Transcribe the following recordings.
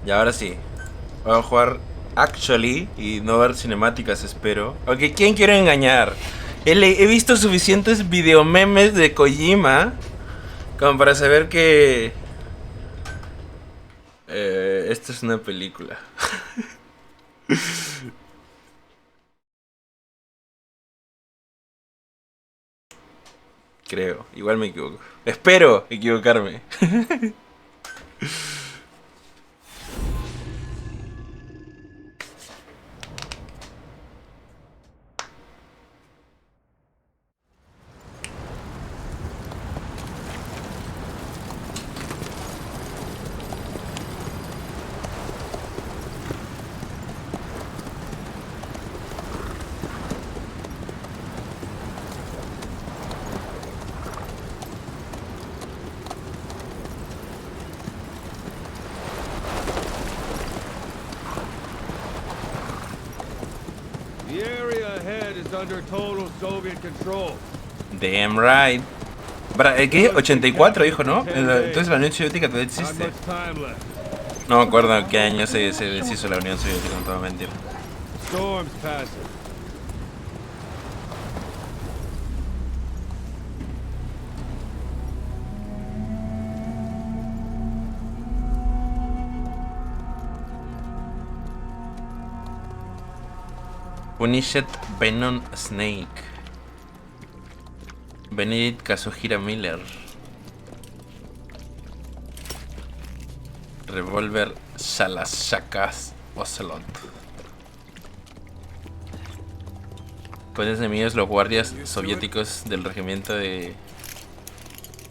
Y ahora sí. Voy a jugar actually y no ver cinemáticas, espero. Ok, ¿quién quiero engañar? He visto suficientes videomemes de Kojima como para saber que esta es una película. Creo, igual me equivoco. Espero equivocarme. The area ahead is under total Soviet control. Damn right. ¿Qué? 84 dijo, ¿no? Entonces la Unión Soviética todavía Not existe. much time left. No me acuerdo en qué año se deshizo la Unión Soviética, no te voy a mentir. Storm's passing. Punished Venom Snake. Benedict Kazuhira Miller. Revolver Shalashakas Ocelot. Con enemigos los guardias soviéticos del regimiento de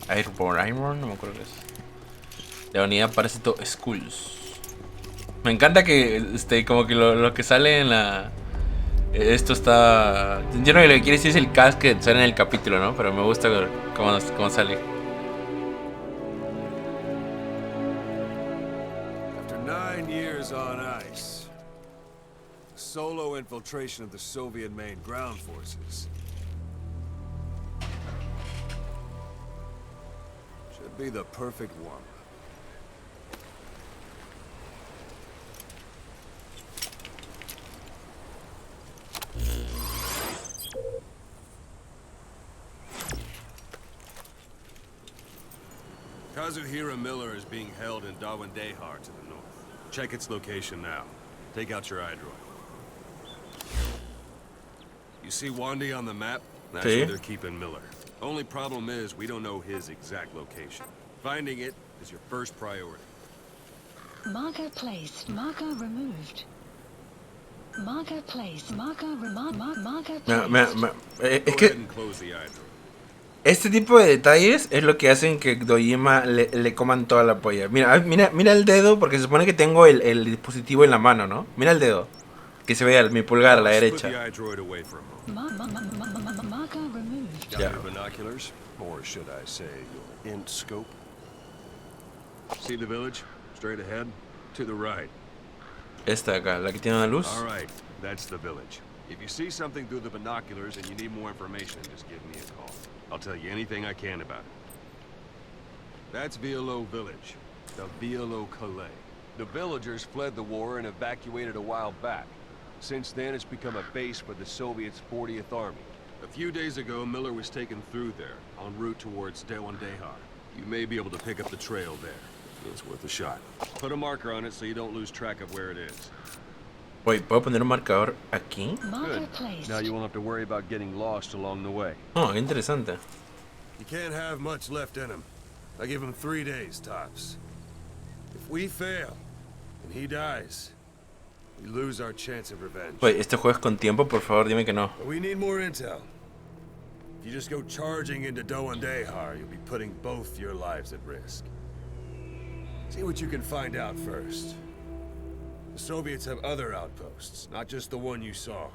Airborne, no me acuerdo qué es. La unidad Parásito Skulls. Me encanta que como que lo que sale en la. Esto está. Yo no lo que quiere decir es el cast que sale en el capítulo, ¿no? Pero me gusta cómo sale. After 9 years on ice, solo infiltration of the Soviet main ground forces should be the perfect one. Kazuhira Miller is being held in Dawandehar to the north. Check its location now. Take out your iDroid. You see Wandy on the map? That's where they're keeping Miller. Only problem is we don't know his exact location. Finding it is your first priority. Marker placed. Marker removed. Marker placed. Marker marker placed. Es Go que ahead and close the iDroid. este tipo de detalles es lo que hacen que Kojima le coman toda la polla. Mira el dedo, porque se supone que tengo el dispositivo en la mano, ¿no? Mira el dedo. Que se vea mi pulgar a la Split the derecha. iDroid away for a moment. Marker removed. Got your binoculars? Or should I say your int scope? See the village? Straight ahead? To the right. Esta de acá, la que tiene una luz. All right, that's the village. If you see something through the binoculars and you need more information, just give me a call. I'll tell you anything I can about it. That's Violo Village, the Violo Calais. The villagers fled the war and evacuated a while back. Since then, it's become a base for the Soviets' 40th Army. A few days ago, Miller was taken through there, en route towards Dewandehar. You may be able to pick up the trail there. It's worth a shot. Put a marker on it so you don't lose track of where it is. Oye, ¿puedo poner un marcador aquí? Marker Good. placed. Now you won't have to worry about getting lost along the way. Oh, qué interesante. You can't have much left in him. I give him 3 days, tops. If we fail, and he dies, we lose our chance of revenge. Oye, ¿este juego es con tiempo? Por favor, dime que no. But we need more intel. If you just go charging into Dewandehar, you'll be putting both your lives at risk. See what you can find out first. The Soviets have other outposts, not just the one you saw.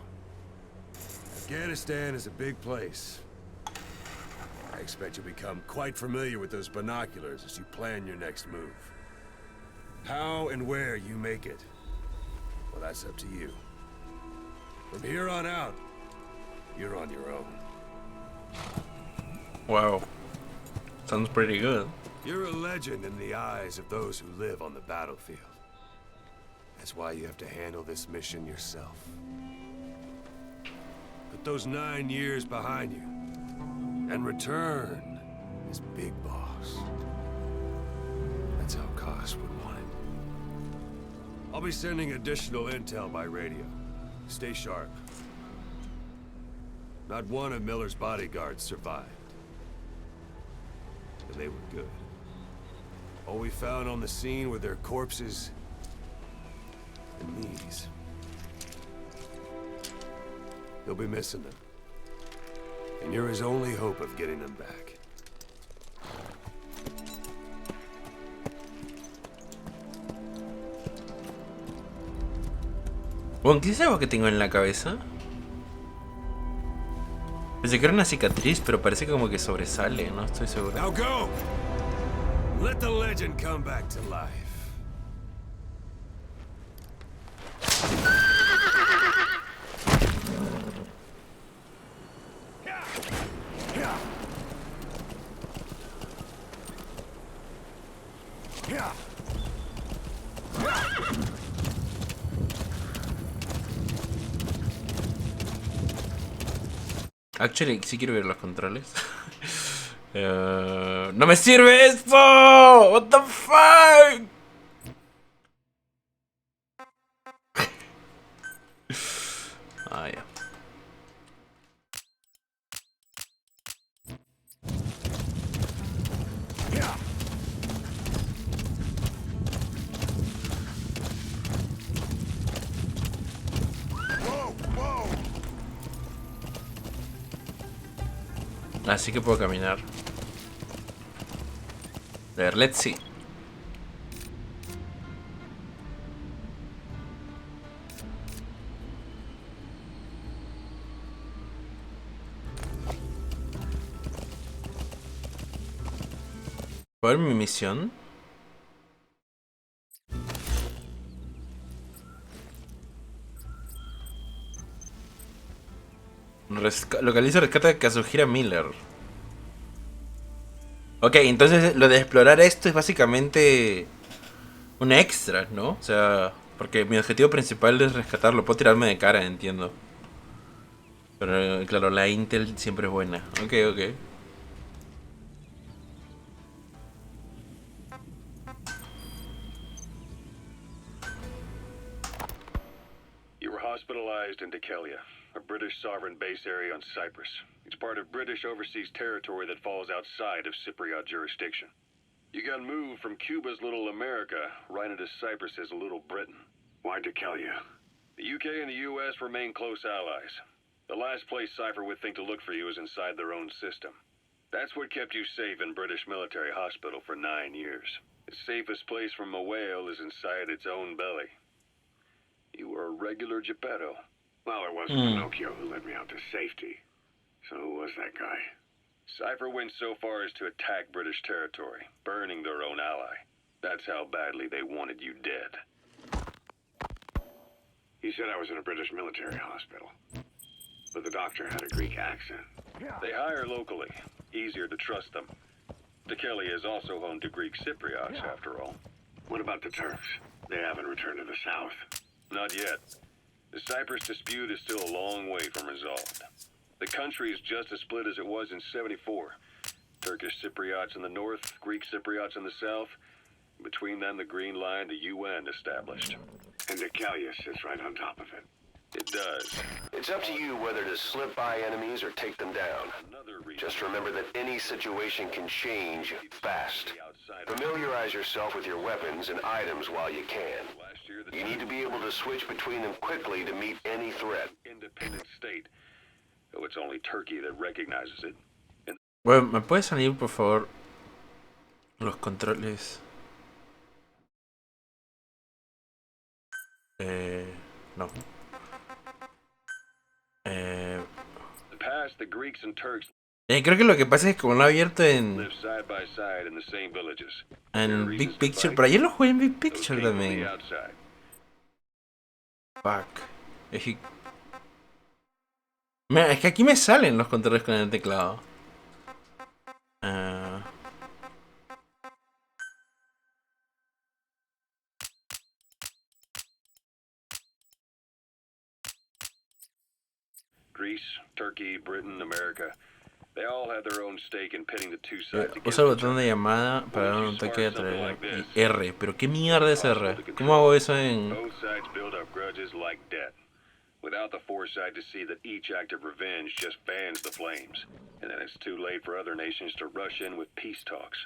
Afghanistan is a big place. I expect you'll become quite familiar with those binoculars as you plan your next move. How and where you make it, well, that's up to you. From here on out, you're on your own. Wow. Sounds pretty good. You're a legend in the eyes of those who live on the battlefield. That's why you have to handle this mission yourself. Put those 9 years behind you, and return as Big Boss. That's how Koss would want it. I'll be sending additional intel by radio. Stay sharp. Not one of Miller's bodyguards survived. And they were good. All we found on the scene were their corpses and these. You'll be missing them. And you're his only hope of getting them back. Bueno, ¿qué es algo que tengo en la cabeza? Pensé que era una cicatriz, pero parece como que sobresale, no estoy seguro. Now go! Let the legend come back to life. Actually, sí quiero ver los controles. ¡No me sirve esto! What the fuck? Ah, ya. Así que puedo caminar. A ver, let's see. ¿Puedo ver mi misión? Localiza y rescata a Kazuhira Miller. Ok, entonces lo de explorar esto es básicamente un extra, ¿no? O sea, porque mi objetivo principal es rescatarlo. Puedo tirarme de cara, entiendo. Pero claro, la intel siempre es buena. Ok, ok. You were hospitalized in Dekelia, a British sovereign base area on Cyprus. It's part of British overseas territory that falls outside of Cypriot jurisdiction. You got moved from Cuba's Little America right into Cyprus's Little Britain. Why Dekelia? The UK and the US remain close allies. The last place Cypher would think to look for you is inside their own system. That's what kept you safe in British military hospital for 9 years. The safest place from a whale is inside its own belly. You were a regular Geppetto. Well, it wasn't Pinocchio who led me out to safety. So who was that guy? Cypher went so far as to attack British territory, burning their own ally. That's how badly they wanted you dead. He said I was in a British military hospital. But the doctor had a Greek accent. They hire locally. Easier to trust them. Dekelia is also home to Greek Cypriots, after all. What about the Turks? They haven't returned to the south. Not yet. The Cyprus dispute is still a long way from resolved. The country is just as split as it was in '74. Turkish Cypriots in the north, Greek Cypriots in the south. Between them, the Green Line, the UN established. And Dekelia sits right on top of it. It does. It's up to you whether to slip by enemies or take them down. Just remember that any situation can change fast. Familiarize yourself with your weapons and items while you can. You need to be able to switch between them quickly to meet any threat. Independent state. Though it's only Turkey that recognizes it. Bueno, ¿me puede salir por favor los controles? No. The past, the Greeks and Turks Creo que lo que pasa es que como lo he abierto live side by side in the same villages. en Big Picture, pero ayer lo jugué en Big Picture Those came from the también. outside. Fuck. Mira, es que aquí me salen los controles con el teclado. Greece, Turkey, Britain, America. They all have their own stake in pitting the two sides against Usa el each botón de other. llamada para dar Once you un toque de smart something atrevimiento. like this, Y R. ¿Pero qué mierda es possible R? to ¿Cómo control. hago eso en...? Both sides build up grudges like debt, without the foresight to see that each act of revenge just fans the flames, and then it's too late for other nations to rush in with peace talks.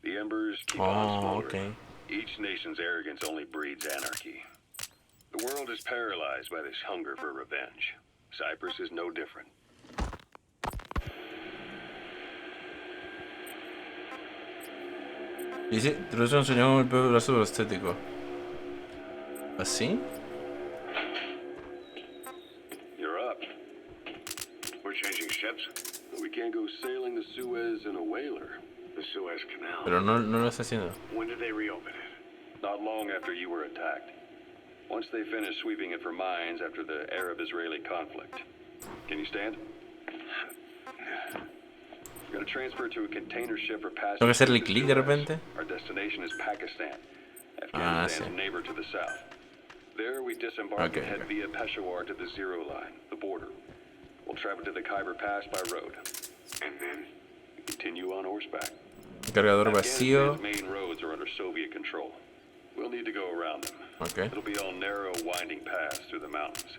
The embers keep on smoldering. Ok. Each nation's arrogance only breeds anarchy. The world is paralyzed by this hunger for revenge. Cyprus is no different. Dice, introduce un señor con el pelo brazo estético. ¿Así? You're up. We're changing ships. We can't go sailing the Suez in a whaler. The Suez Canal. Pero no lo está haciendo. When did they reopen it? Not long after you were attacked. Once they finished sweeping it for mines after the Arab-Israeli conflict. Can you stand? We're gonna transfer to a container ship for passage. ¿Tengo que hacerle to clic de Suez. repente? Our destination is Pakistan, Ah, Afghanistan's sí. neighbor to the south. There we disembark Okay, and head okay. via Peshawar to the Zero Line, the border. We'll travel to the Khyber Pass by road, and then continue on horseback. Cargador vacío. Afghanistan's main roads are under Soviet control. We'll need to go around them. Ok. It'll be all narrow, winding paths through the mountains.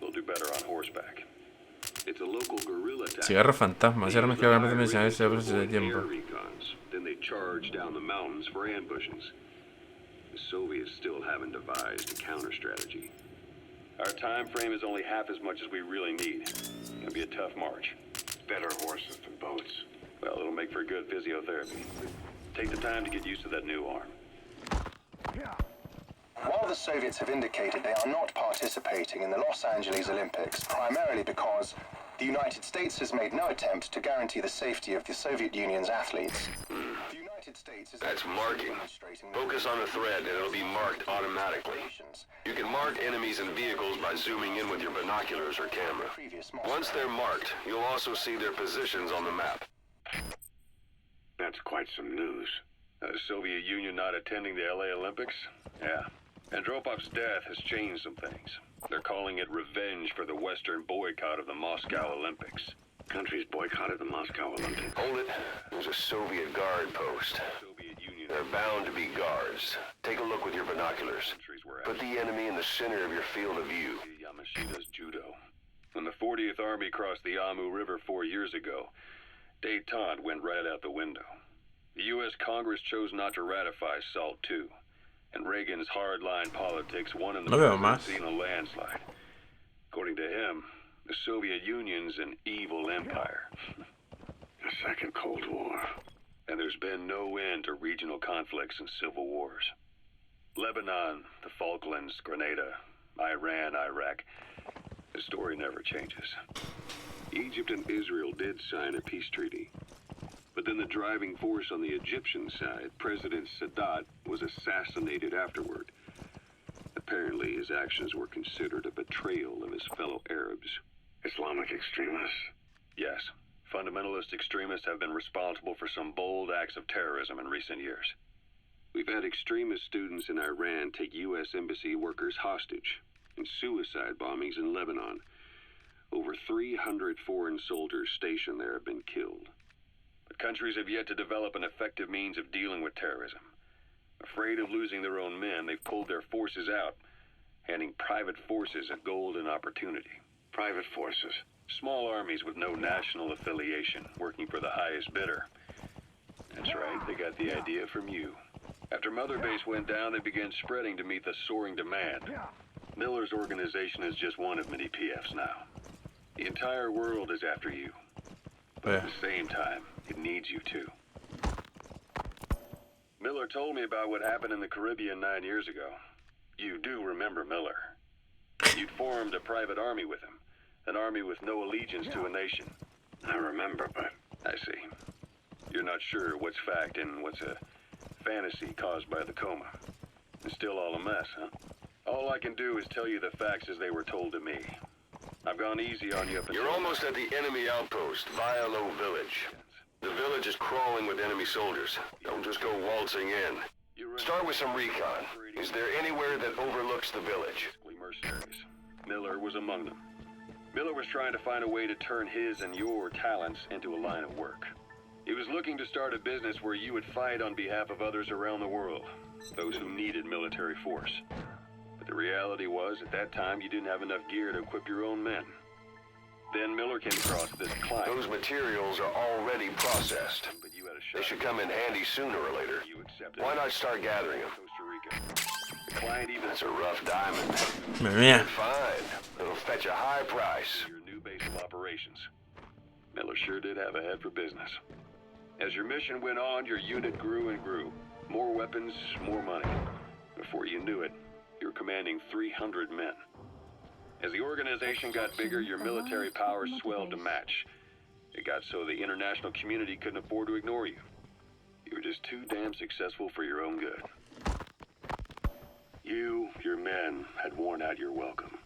We'll do better on horseback. It's a local guerrilla tactic. Cigarro fantasma. Esa arma que realmente mencioné hace de Air tiempo. recons. Then they charge down the mountains for ambushings. The Soviets still haven't devised a counter strategy. Our time frame is only half as much as we really need. It'll be a tough march. Better horses than boats. Well, it'll make for good physiotherapy. Take the time to get used to that new arm. While the Soviets have indicated they are not participating in the Los Angeles Olympics, primarily because the United States has made no attempt to guarantee the safety of the Soviet Union's athletes. The United States is That's marking. Focus on the thread and it'll be marked automatically. You can mark enemies and vehicles by zooming in with your binoculars or camera. Once they're marked, you'll also see their positions on the map. That's quite some news. The Soviet Union not attending the LA Olympics? Yeah. Andropov's death has changed some things. They're calling it revenge for the Western boycott of the Moscow Olympics. Countries boycotted the Moscow Olympics. Hold it. There's a Soviet guard post. Soviet Union. They're bound to be guards. Take a look with your binoculars. Put the enemy in the center of your field of view. Yamashita's judo. When the 40th Army crossed the Amu River 4 years ago, détente went right out the window. The U.S. Congress chose not to ratify SALT II, and Reagan's hardline politics won in the presidency in a landslide. According to him, the Soviet Union's an evil empire. A second Cold War. And there's been no end to regional conflicts and civil wars. Lebanon, the Falklands, Grenada, Iran, Iraq. The story never changes. Egypt and Israel did sign a peace treaty. But then the driving force on the Egyptian side, President Sadat, was assassinated afterward. Apparently his actions were considered a betrayal of his fellow Arabs. Islamic extremists? Yes. Fundamentalist extremists have been responsible for some bold acts of terrorism in recent years. We've had extremist students in Iran take U.S. embassy workers hostage, and suicide bombings in Lebanon. Over 300 foreign soldiers stationed there have been killed. But countries have yet to develop an effective means of dealing with terrorism. Afraid of losing their own men, they've pulled their forces out, handing private forces a golden opportunity. Private forces? Small armies with no national affiliation, working for the highest bidder. That's right, they got the idea from you. After Mother Base went down, they began spreading to meet the soaring demand. Miller's organization is just one of many PFs now. The entire world is after you. But at the same time, it needs you too. Miller told me about what happened in the Caribbean 9 years ago. You do remember Miller. You'd formed a private army with him. An army with no allegiance to a nation. I remember, but... I see. You're not sure what's fact and what's a fantasy caused by the coma. It's still all a mess, huh? All I can do is tell you the facts as they were told to me. I've gone easy on you up until... You're almost at the enemy outpost, Vialo Village. The village is crawling with enemy soldiers. Don't just go waltzing in. Start with some recon. Is there anywhere that overlooks the village? Mercenaries. Miller was among them. Miller was trying to find a way to turn his and your talents into a line of work. He was looking to start a business where you would fight on behalf of others around the world, those who needed military force. But the reality was, at that time, you didn't have enough gear to equip your own men. Then Miller came across this client. Those materials are already processed. But you had a shot. They should come in handy sooner or later. You accepted. Why not start gathering them? Costa Rica. The client even That's a rough diamond. Madre mía. Fine. It'll fetch a high price. your new base of operations. Miller sure did have a head for business. As your mission went on, your unit grew and grew. More weapons, more money. Before you knew it, you were commanding 300 men. As the organization got bigger, your military powers swelled to match. It got so the international community couldn't afford to ignore you. You were just too damn successful for your own good. You, your men, had worn out your welcome.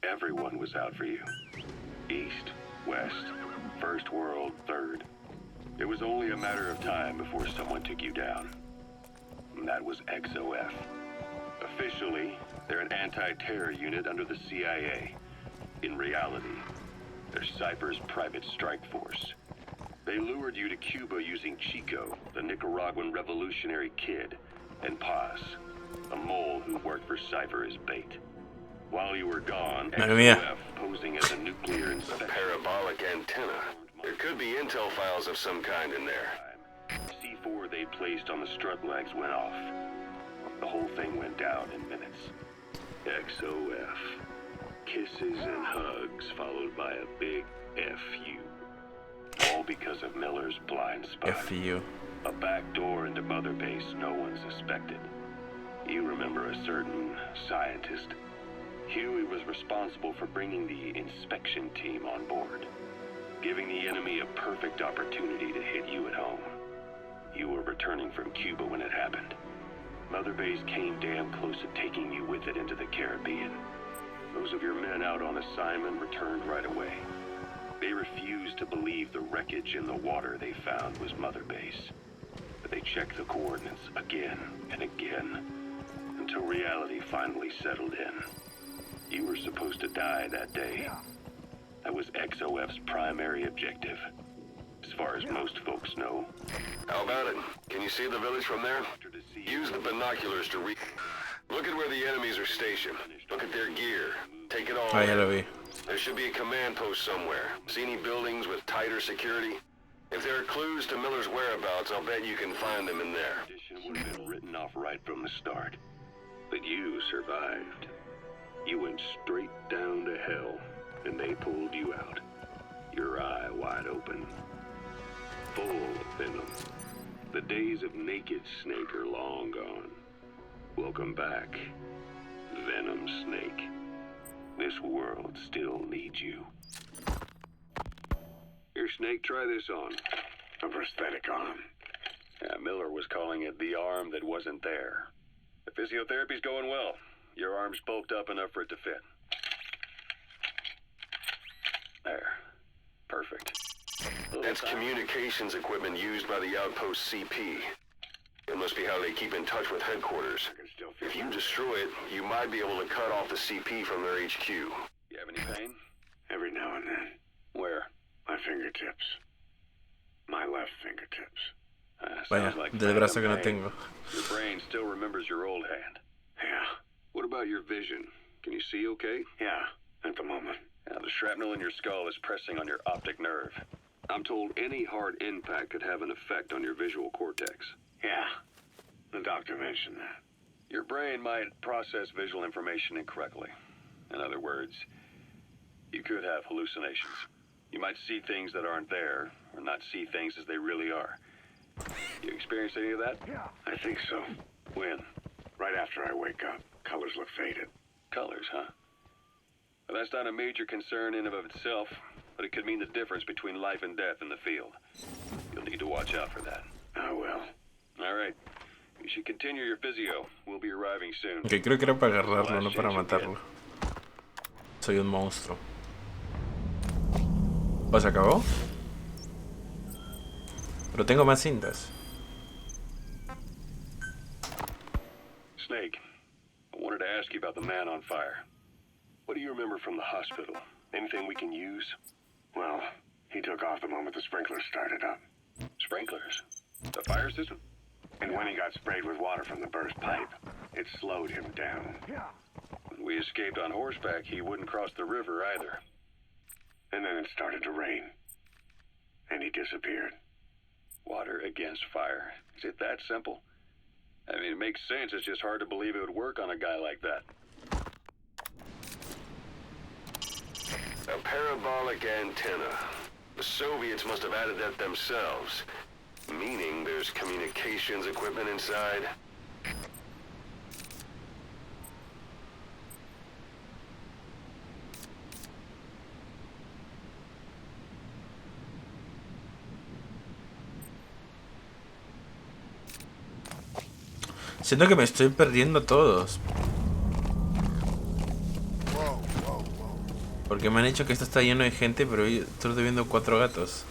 Everyone was out for you. East, West, First World, Third. It was only a matter of time before someone took you down. And that was XOF. Officially, they're an anti-terror unit under the CIA. In reality, they're Cypher's private strike force. They lured you to Cuba using Chico, the Nicaraguan revolutionary kid, and Paz, a mole who worked for Cypher as bait. While you were gone, Madre mía. XOF, posing as a nuclear A inspection. parabolic antenna. There could be intel files of some kind in there. C4 they placed on the strut legs went off. The whole thing went down in minutes. XOF. Kisses and hugs followed by a big FU. All because of Miller's blind spot. F you. A back door into Mother Base no one suspected. You remember a certain scientist. Huey was responsible for bringing the inspection team on board, giving the enemy a perfect opportunity to hit you at home. You were returning from Cuba when it happened. Mother Base came damn close to taking you with it into the Caribbean. Those of your men out on assignment returned right away. They refused to believe the wreckage in the water they found was Mother Base. But they checked the coordinates again and again, until reality finally settled in. You were supposed to die that day. That was XOF's primary objective, as far as most folks know. How about it? Can you see the village from there? Use the binoculars to look at where the enemies are stationed. Look at their gear. Take it all Ah, ya in. lo vi. There should be a command post somewhere. See any buildings with tighter security? If there are clues to Miller's whereabouts, I'll bet you can find them in there. Tradition would have been written off right from the start. But you survived. You went straight down to hell, and they pulled you out. Your eye wide open. Full of venom. The days of naked Snake are long gone. Welcome back, Venom Snake. This world still needs you. Here, Snake, try this on. A prosthetic arm. Yeah, Miller was calling it the arm that wasn't there. The physiotherapy's going well. Your arm's bulked up enough for it to fit. There. Perfect. That's communications equipment used by the outpost CP. It must be how they keep in touch with headquarters. If you destroy it, you might be able to cut off the CP from their HQ. You have any pain? Every now and then. Where? My fingertips. My left fingertips. Vaya, Sounds like del brazo que no pain. tengo. Your brain still remembers your old hand. Yeah. What about your vision? Can you see okay? Yeah. At the moment. Now, the shrapnel in your skull is pressing on your optic nerve. I'm told any hard impact could have an effect on your visual cortex. Yeah. The doctor mentioned that. Your brain might process visual information incorrectly. In other words, you could have hallucinations. You might see things that aren't there, or not see things as they really are. You experience any of that? I think so. When? Right after I wake up, colors look faded. Colors, huh? Well, that's not a major concern in and of itself, but it could mean the difference between life and death in the field. You'll need to watch out for that. I will. All right. You should continue your physio. We'll be arriving soon. Ok, creo que era para agarrarlo, no para matarlo. Soy un monstruo. ¿O se acabó? Pero tengo más cintas. Snake, I wanted to ask you about the man on fire. What do you remember from the hospital? Anything we can use? Well, he took off the moment the sprinklers started up. Sprinklers? The fire system? And when he got sprayed with water from the burst pipe, it slowed him down. When we escaped on horseback, he wouldn't cross the river either. And then it started to rain. And he disappeared. Water against fire. Is it that simple? I mean, it makes sense. It's just hard to believe it would work on a guy like that. A parabolic antenna. The Soviets must have added that themselves. Meaning there's communications equipment inside. Siento que me estoy perdiendo todos. Porque me han dicho que esto está lleno de gente, pero yo estoy viendo 4 gatos.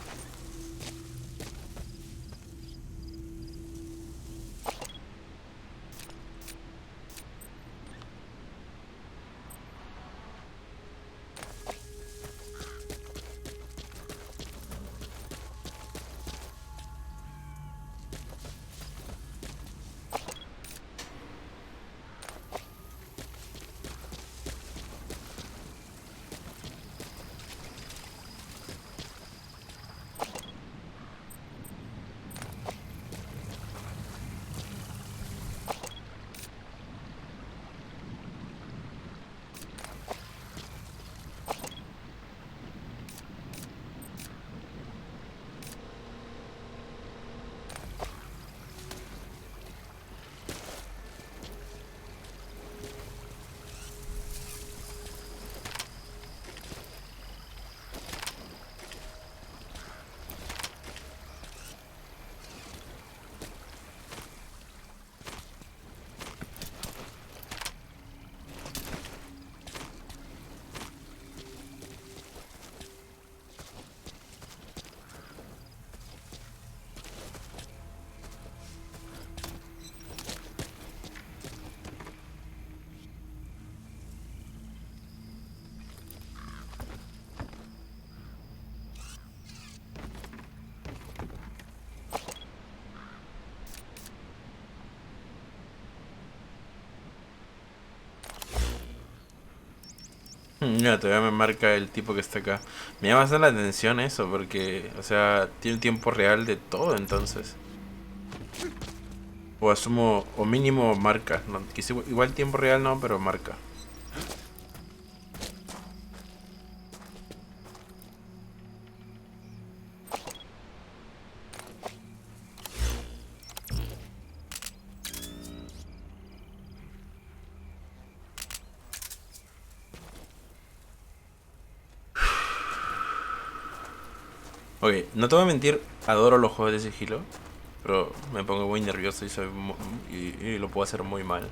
Mira, todavía me marca el tipo que está acá. Me llama bastante la atención eso, porque, o sea, tiene un tiempo real de todo entonces. O asumo, o mínimo marca. No, quizá igual tiempo real no, pero marca. Ok, no te voy a mentir, adoro los juegos de sigilo, pero me pongo muy nervioso y, y lo puedo hacer muy mal.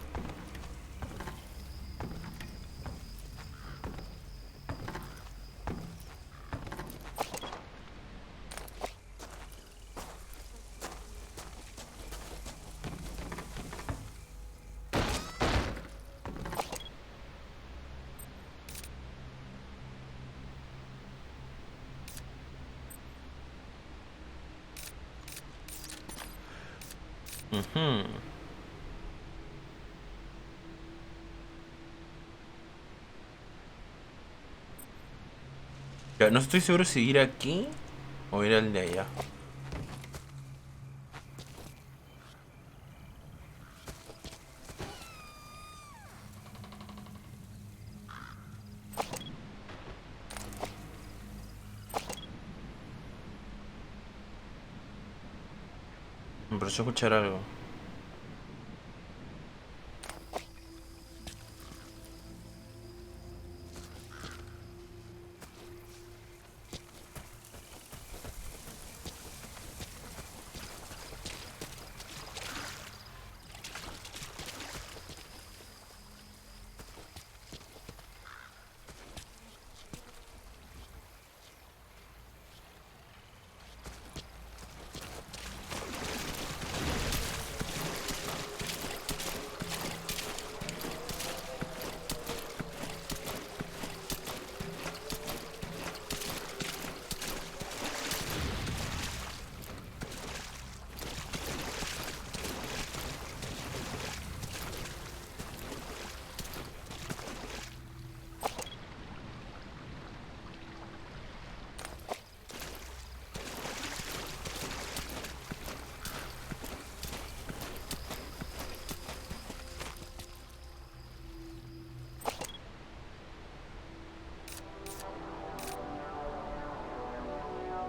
Ya, no estoy seguro si ir aquí o ir al de allá. Me pareció escuchar algo.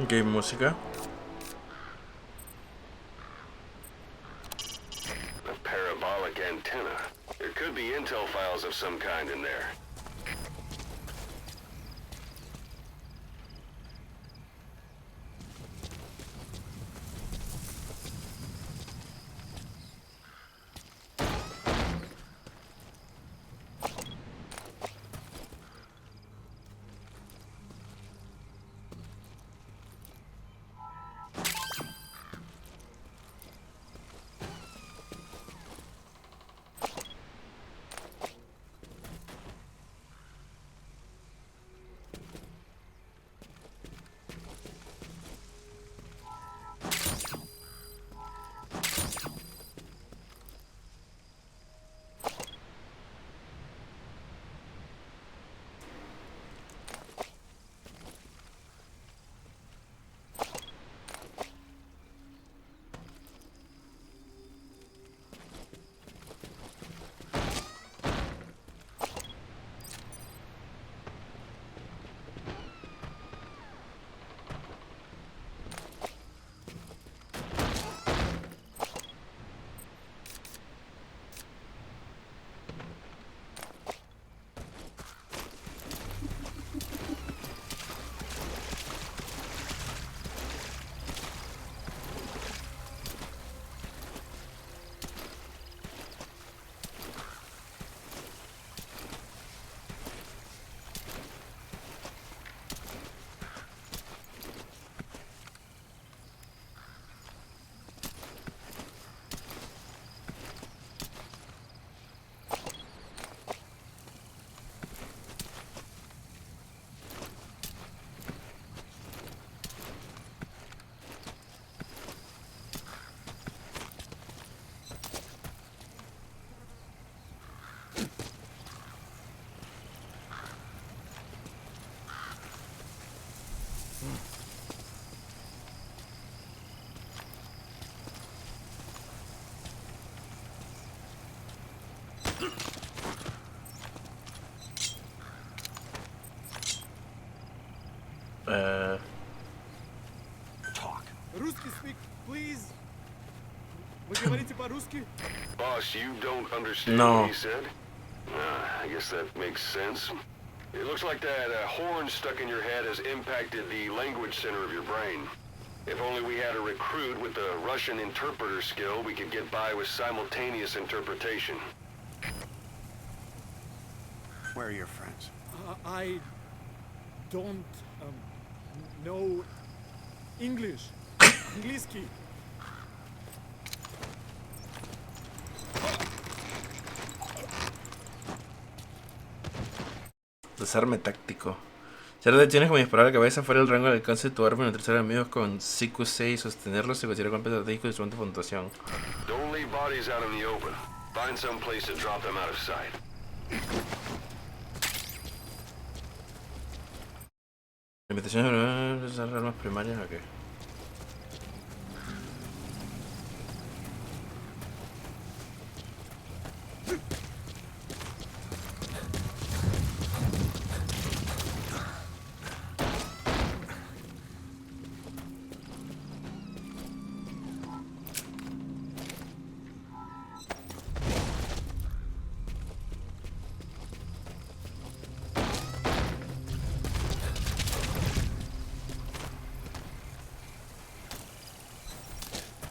Ok, música. A parabolic antenna. There could be intel files of some kind in there. Русский speak, please. Вы говорите по-русски? Boss, you don't understand No. what he said? I guess that makes sense. It looks like that horn stuck in your head has impacted the language center of your brain. If only we had a recruit with the Russian interpreter skill, we could get by with simultaneous interpretation. Where are your friends? I don't know English. Английский. Desarme táctico. Si ahora tienes como disparar a la cabeza fuera del rango de alcance de tu arma, neutralizar enemigos con CQ6 y sostenerlos se considera golpe estratégico y suma tu puntuación. Don't leave bodies out in the open. Find some place to drop them out of sight. Limitaciones de usar armas primarias, ok.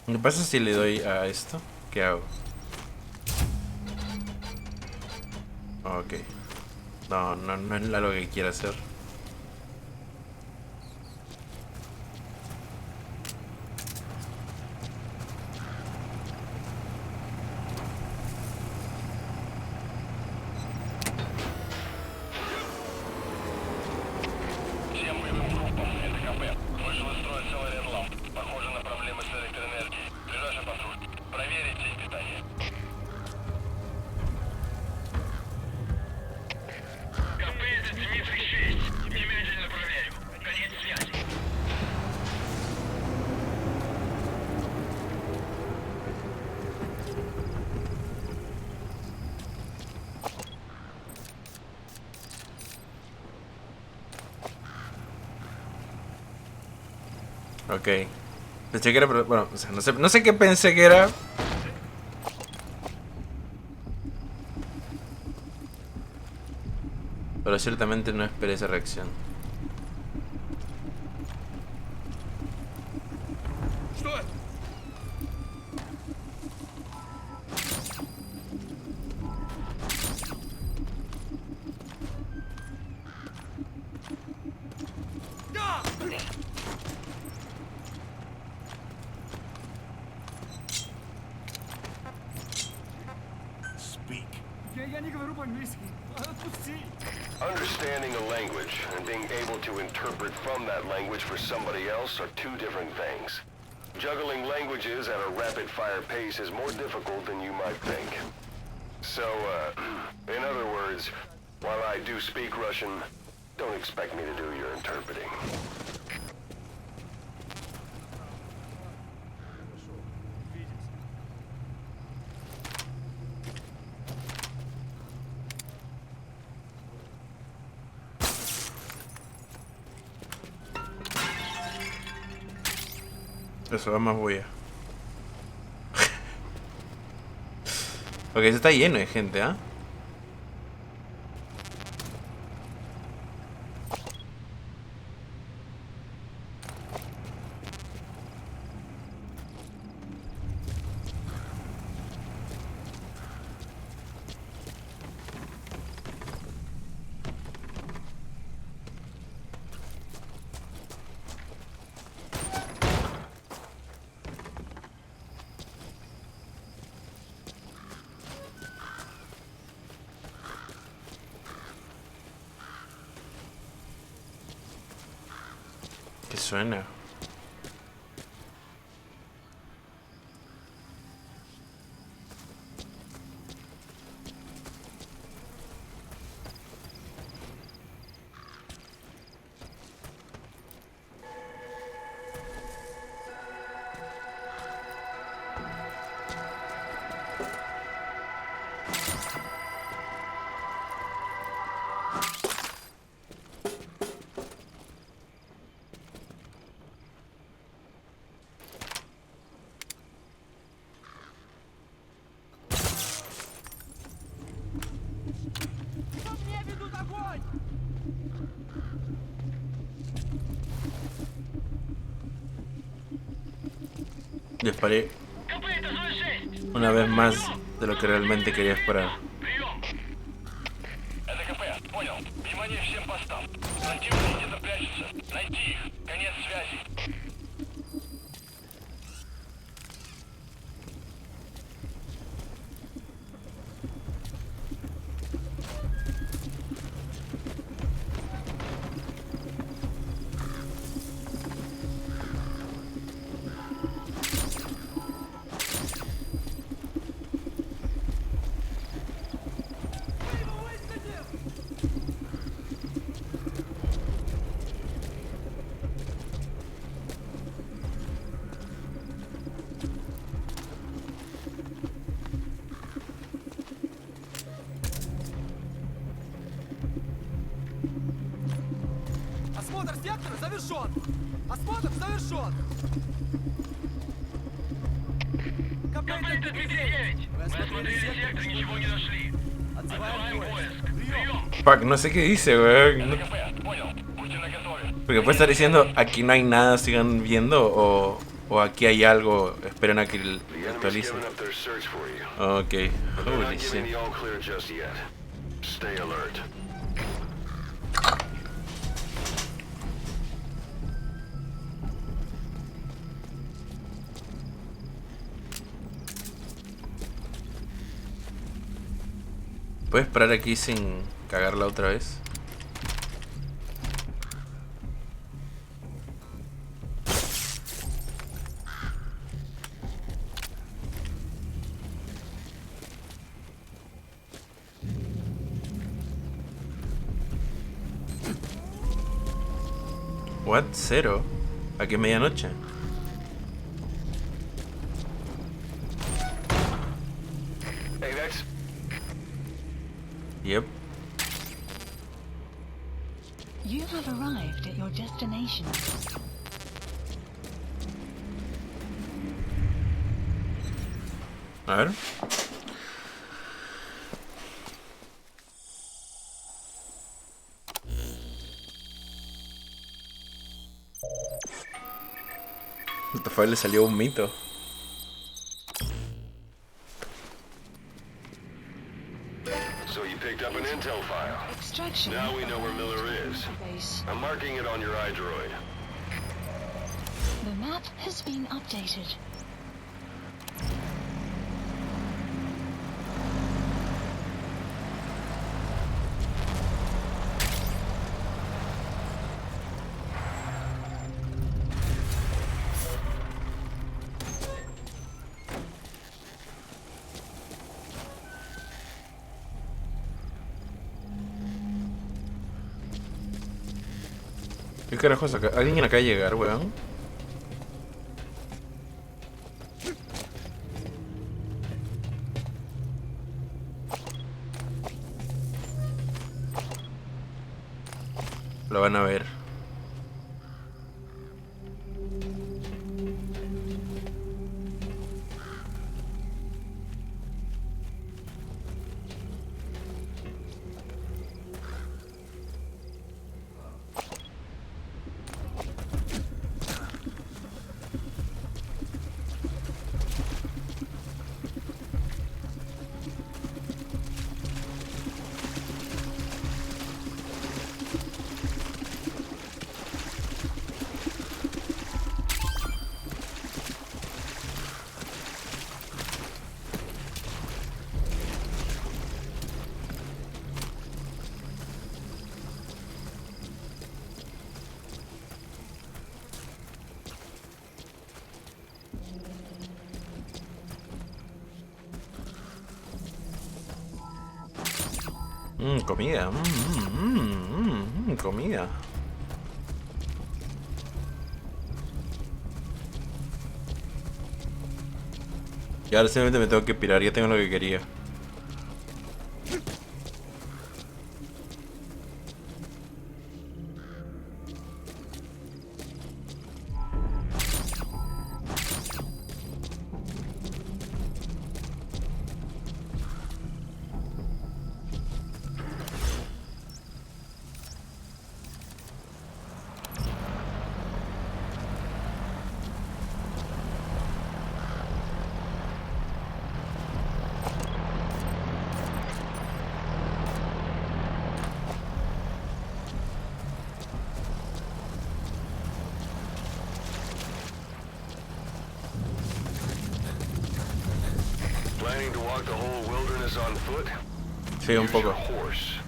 ¿Qué pasa si le doy a esto? ¿Qué hago? Ok. No es lo que quiero hacer. Всем боевым группам, это КП. Вышел из строя целый ряд ламп. Похоже на проблемы с электроэнергией. Ближайший патруль. Проверить сеть питания. КП это Дмитрий 6. Ok. Pensé que era... Bueno, o sea, no sé qué pensé que era. Pero ciertamente no esperé esa reacción. Я не говорю по-английски. Отпусти. Understanding a language and being able to interpret from that language for somebody else are two different things. Juggling languages at a rapid-fire pace is more difficult than you might think. So, in other words, while I do speak Russian, don't expect me to do your interpreting. Eso da más bulla. Ok, eso está lleno de gente, ¿ah? ¿Qué suena? Disparé una vez más de lo que realmente quería esperar. Это КП, понял. Внимание всем постам. Противник где-то прячется. Найти их. Конец связи. Осмотр сектора завершен. Осмотр завершен. КП-39. Мы осмотрели сектор, ничего не нашли. Отзываем поиск. Прием. Fuck, no sé qué dice, weón. Это КП, понял. Будьте наготове. Porque puede estar diciendo aquí no hay nada, sigan viendo, o aquí hay algo, esperen a que The enemy's actualice. given up their search for you. Ok, But they're not holy giving shit. the all clear just yet. Stay alert. ¿Puedes parar aquí sin cagarla otra vez? What? ¿Cero? ¿Aquí es medianoche? Hey, that's... Yep. You have arrived at your destination. A ver. What le salió un mito. So you picked up an intel file. Extraction. Now we know where Miller is. Base. I'm marking it on your iDroid. The map has been updated. ¿Qué carajos acá? ¿Alguien acá llegar, weón? Lo van a ver. Comida. Comida. Y ahora simplemente me tengo que pirar, ya tengo lo que quería. Planning to walk the whole wilderness on foot? Sí, un Use your poco. horse.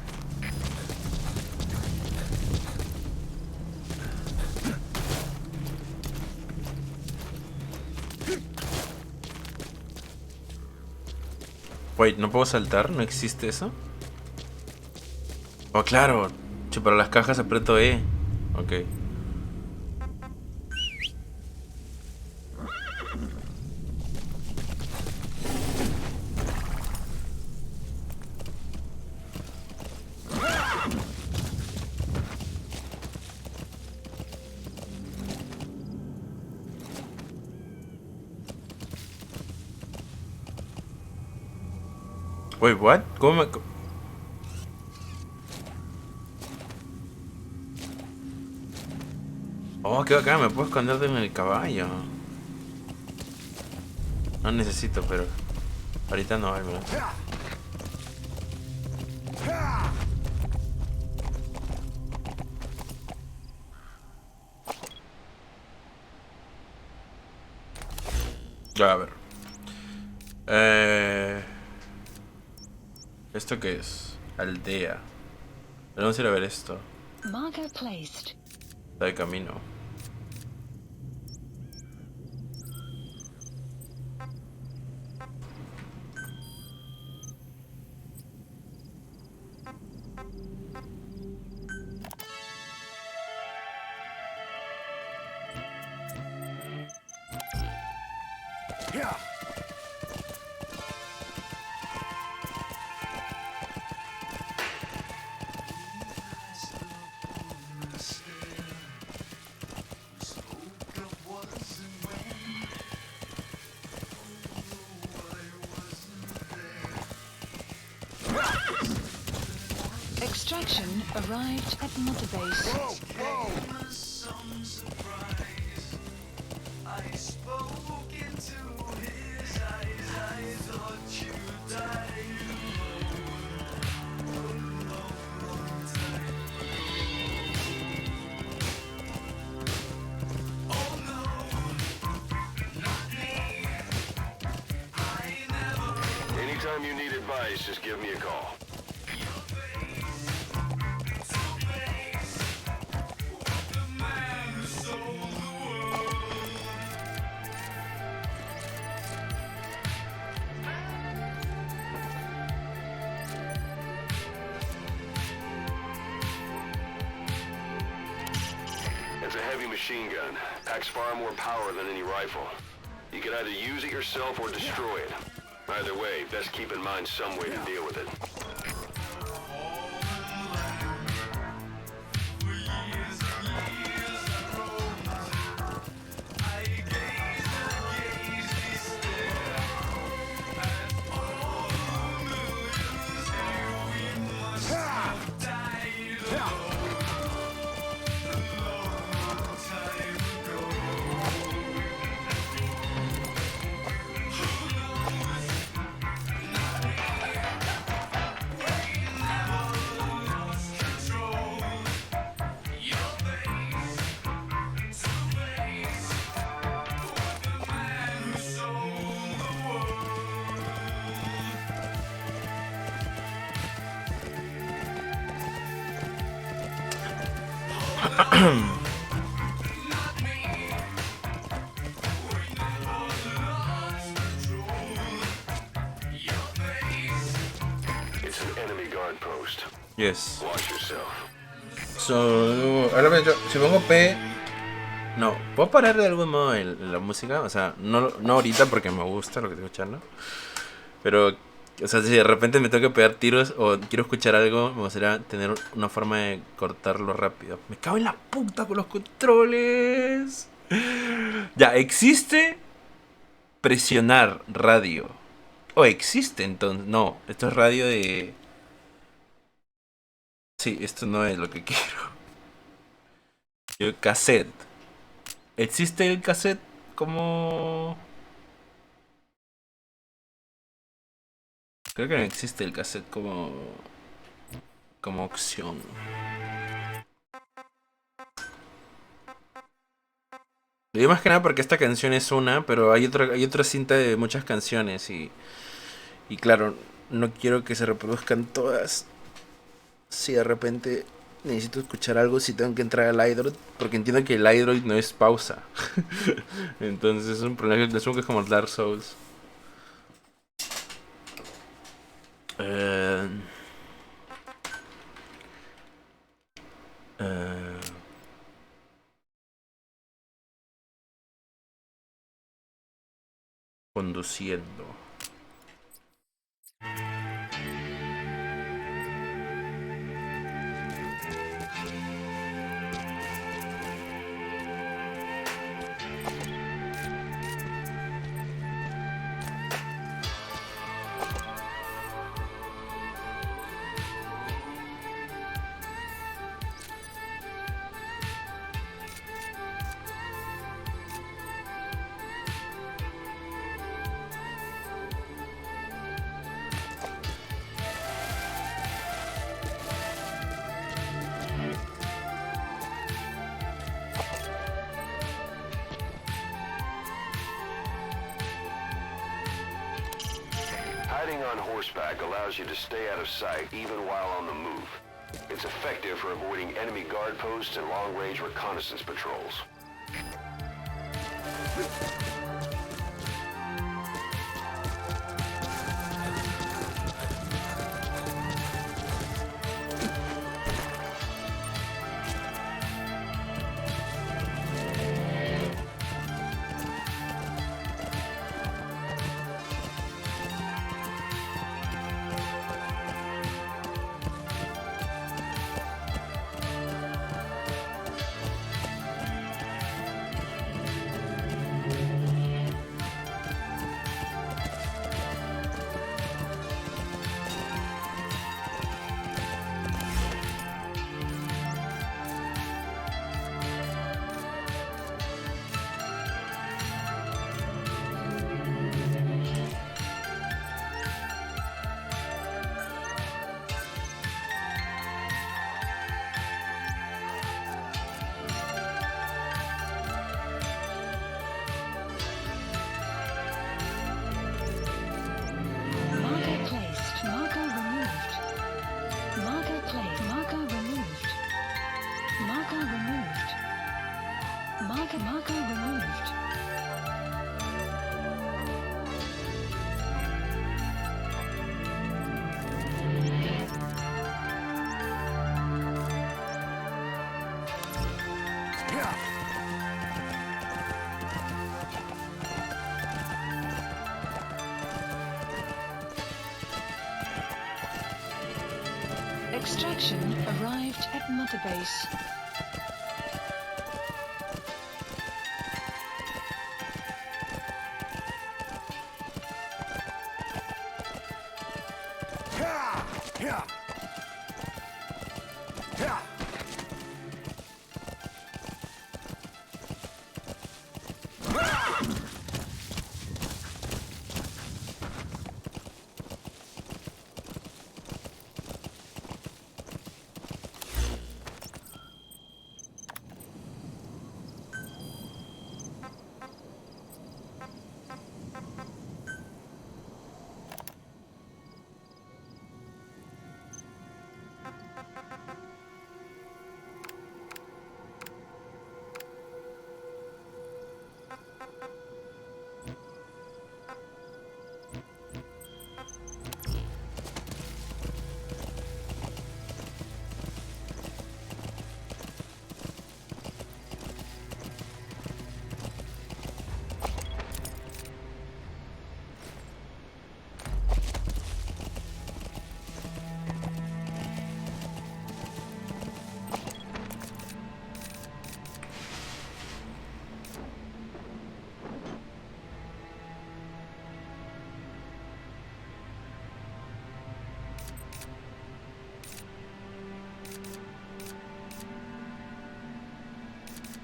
Wait, ¿no puedo saltar? ¿No existe eso? Oh, claro. Che, para las cajas aprieto E. Ok. Wait, what? ¿Cómo me...? Oh, qué bacán, me puedo esconder en el caballo. No necesito, pero... ahorita no, al menos. Ya, a ver. ¿Esto qué es? Aldea. Pero vamos a ir a ver esto. Marker placed. Está de camino. Extraction arrived at Mother Base. Anytime you need advice, just give me a call. It's a heavy machine gun. Packs far more power than any rifle. You can either use it yourself or destroy it. Either way, best keep in mind some way to deal with it. It's an enemy guard post. Yes. Watch yourself. So, ahora si pongo P... No, ¿puedo parar de algún modo la música? O sea, no ahorita porque me gusta lo que estoy escuchando. Pero, o sea, si de repente me tengo que pegar tiros o quiero escuchar algo, me gustaría tener una forma de cortarlo rápido. Me cago en la puta con los controles. Ya, existe presionar radio. O existe entonces. No, esto es radio de... Sí, esto no es lo que quiero. Yo, cassette. ¿Existe el cassette como...? Creo que no existe el cassette como opción. Lo digo más que nada porque esta canción es una, pero hay otra cinta de muchas canciones y claro, no quiero que se reproduzcan todas. Si de repente necesito escuchar algo, si tengo que entrar al iDroid, porque entiendo que el iDroid no es pausa. Entonces es un problema, que es como Dark Souls. Conduciendo. Hiding on horseback allows you to stay out of sight even while on the move. It's effective for avoiding enemy guard posts and long-range reconnaissance patrols. display. Marker removed. Marker removed. Marker removed. Extraction arrived at Mother Base.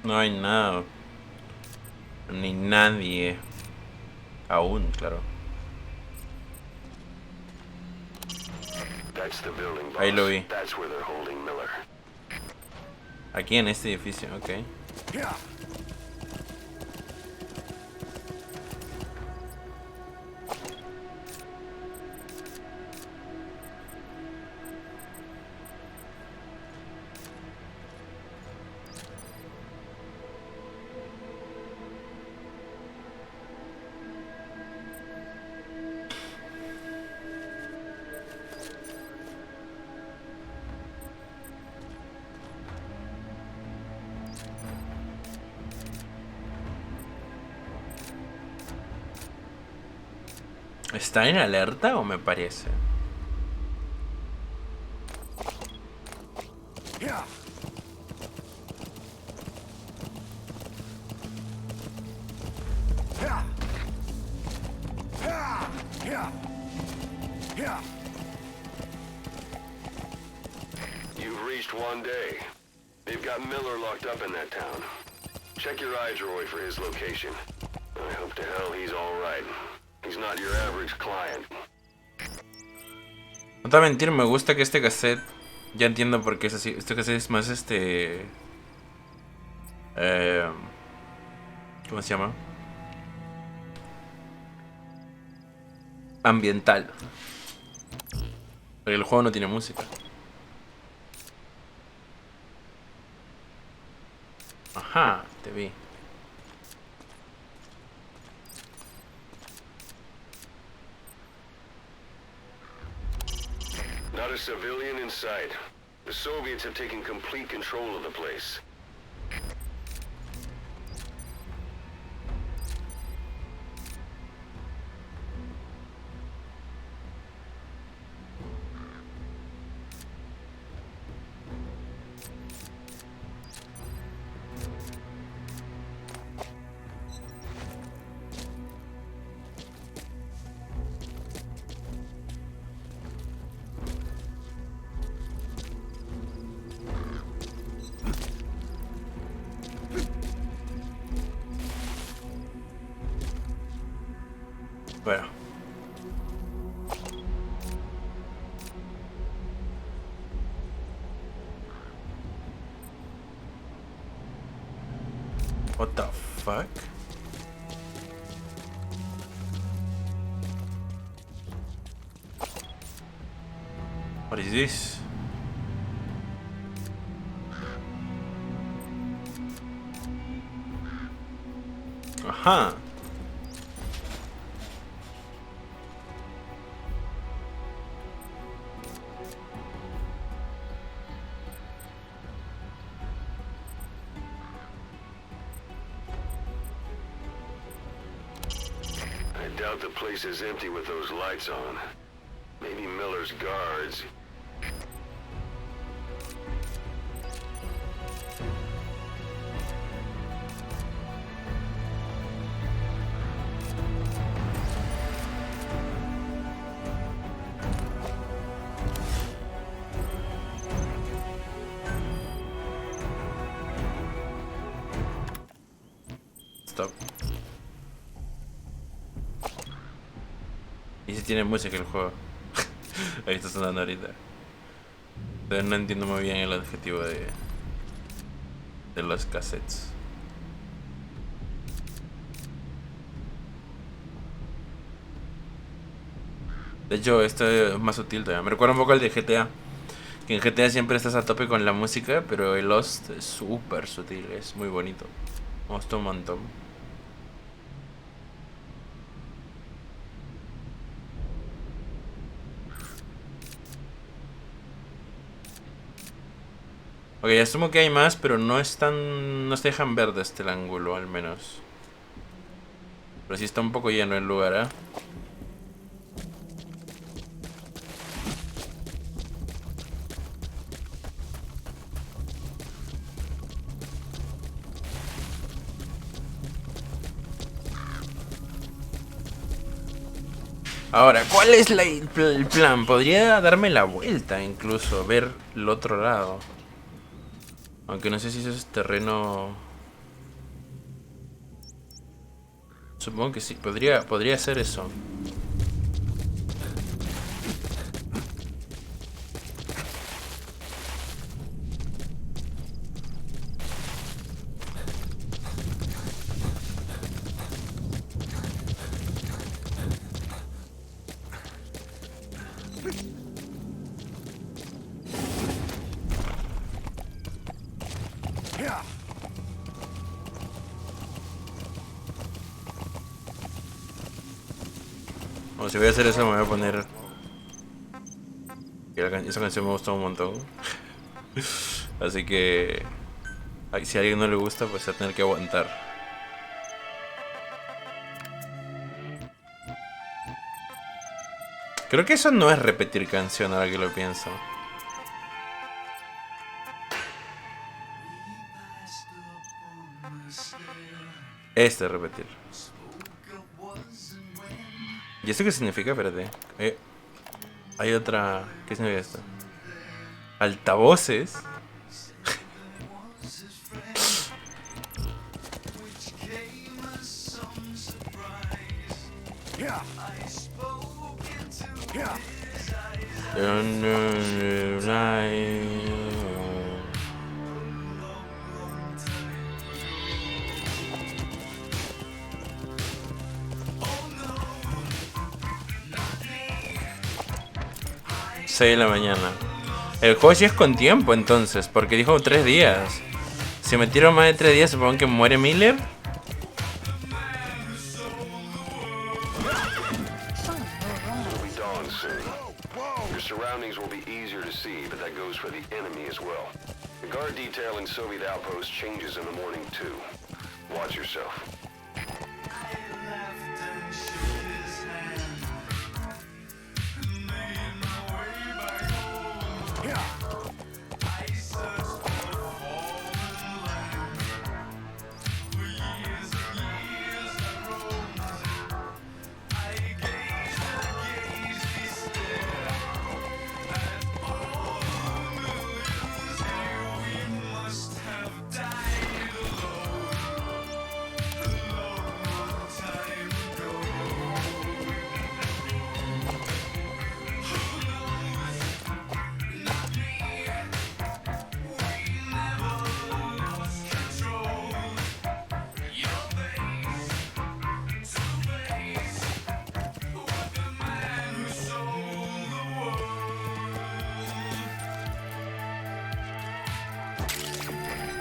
No hay nada. Ni nadie. Aún, claro. That's the building, boss. Ahí lo vi. That's where they're holding Miller. Aquí en este edificio, ok. ¿Está en alerta o me parece? You've reached one day. They've got Miller locked up in that town. Check your eyes, Roy, for his location. I hope to hell he's all right. He's not your average client. No te voy a mentir, me gusta que este cassette. Ya entiendo por qué es así. Este cassette es más ¿cómo se llama? Ambiental. Porque el juego no tiene música. Ajá, te vi. Not a civilian in sight. The Soviets have taken complete control of the place. Bueno. What the fuck? What is this? Ajá. I doubt the place is empty with those lights on. Maybe Miller's guards. Stop. Y si tiene música el juego. Ahí está sonando ahorita. Pero no entiendo muy bien el objetivo de los cassettes. De hecho, esto es más sutil todavía. Me recuerda un poco al de GTA. Que en GTA siempre estás a tope con la música, pero el Lost es súper sutil, es muy bonito. Me gustó un montón. Ok, asumo que hay más, pero no están. No se dejan ver desde el ángulo, al menos. Pero sí está un poco lleno el lugar, ¿eh? Ahora, ¿cuál es el plan? Podría darme la vuelta incluso, ver el otro lado. Aunque no sé si eso es terreno... Supongo que sí, podría hacer eso. Bueno, si voy a hacer eso me voy a poner... Esa canción me gustó un montón. Así que... Si a alguien no le gusta, pues va a tener que aguantar. Creo que eso no es repetir canción ahora que lo pienso. Este es repetir. ¿Y esto qué significa? Espérate. Hay otra... ¿Qué significa esto? Altavoces. De la mañana. El juego sí es con tiempo entonces, porque dijo 3 días. Si metieron más de 3 días, supongo que muere Miller. Your surroundings will be easier to see, but that goes for the enemy as well. The guard detail in Soviet outposts changes in the morning too. Watch yourself.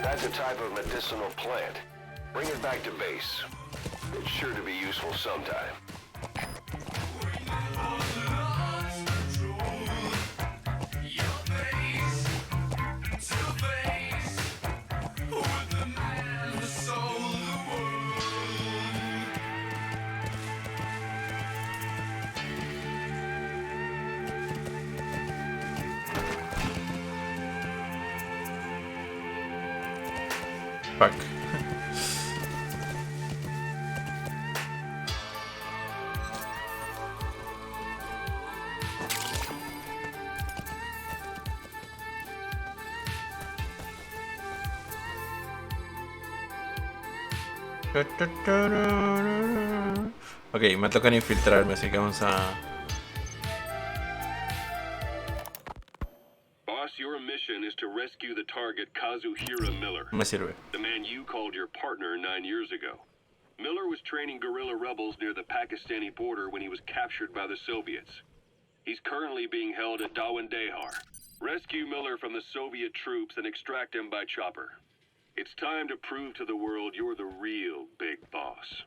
That's a type of medicinal plant. Bring it back to base. It's sure to be useful sometime. Fuck. Ok, me tocan infiltrarme, así que vamos a... Boss, your mission is to rescue the target Kazuhira Miller, Me sirve. the man you called your partner 9 years ago. Miller was training guerrilla rebels near the Pakistani border when he was captured by the Soviets. He's currently being held at Dawandehar. Rescue Miller from the Soviet troops and extract him by chopper. It's time to prove to the world you're the real big boss.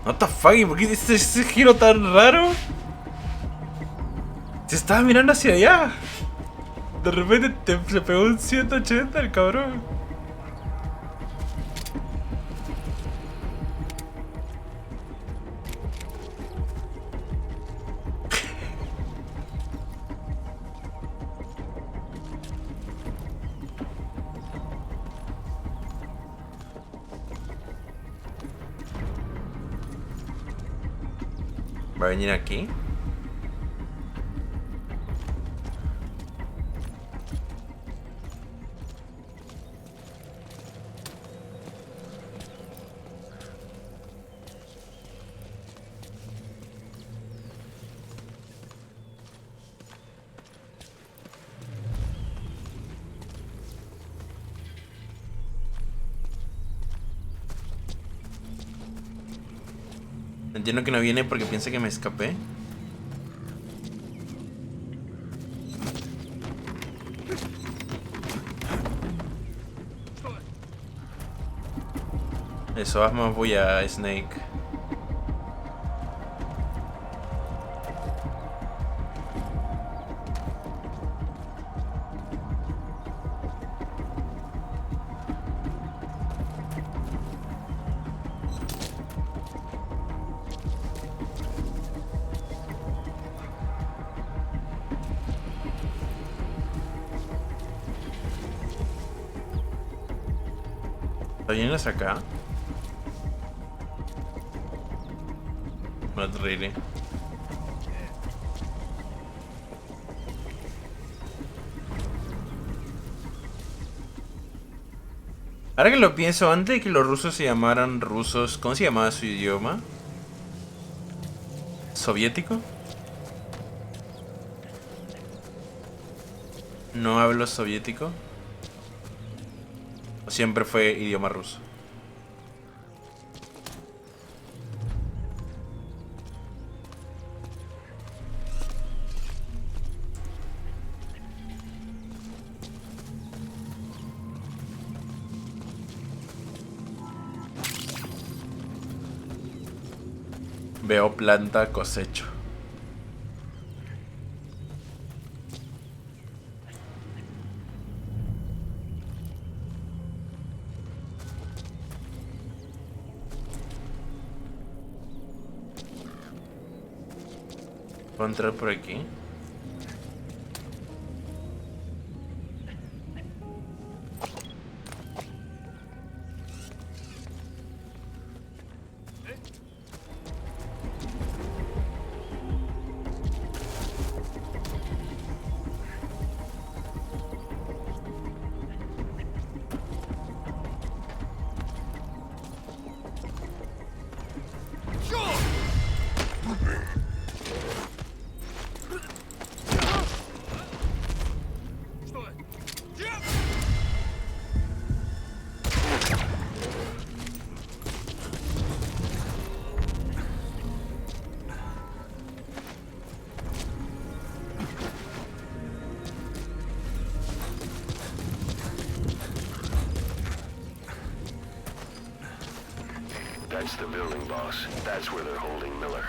What the fuck? ¿Por qué ese giro tan raro? Se estaba mirando hacia allá. De repente se pegó un 180 el cabrón. Va a venir aquí. Entiendo que no viene porque piensa que me escapé. Eso, más voy a Snake. ¿Vienes acá? Not really. Ahora que lo pienso, antes de que los rusos se llamaran rusos, ¿cómo se llamaba su idioma? ¿Soviético? ¿No hablo soviético? ¿O siempre fue idioma ruso? Veo planta, cosecho. ¿Puedo entrar por aquí? That's the building, boss. That's where they're holding Miller.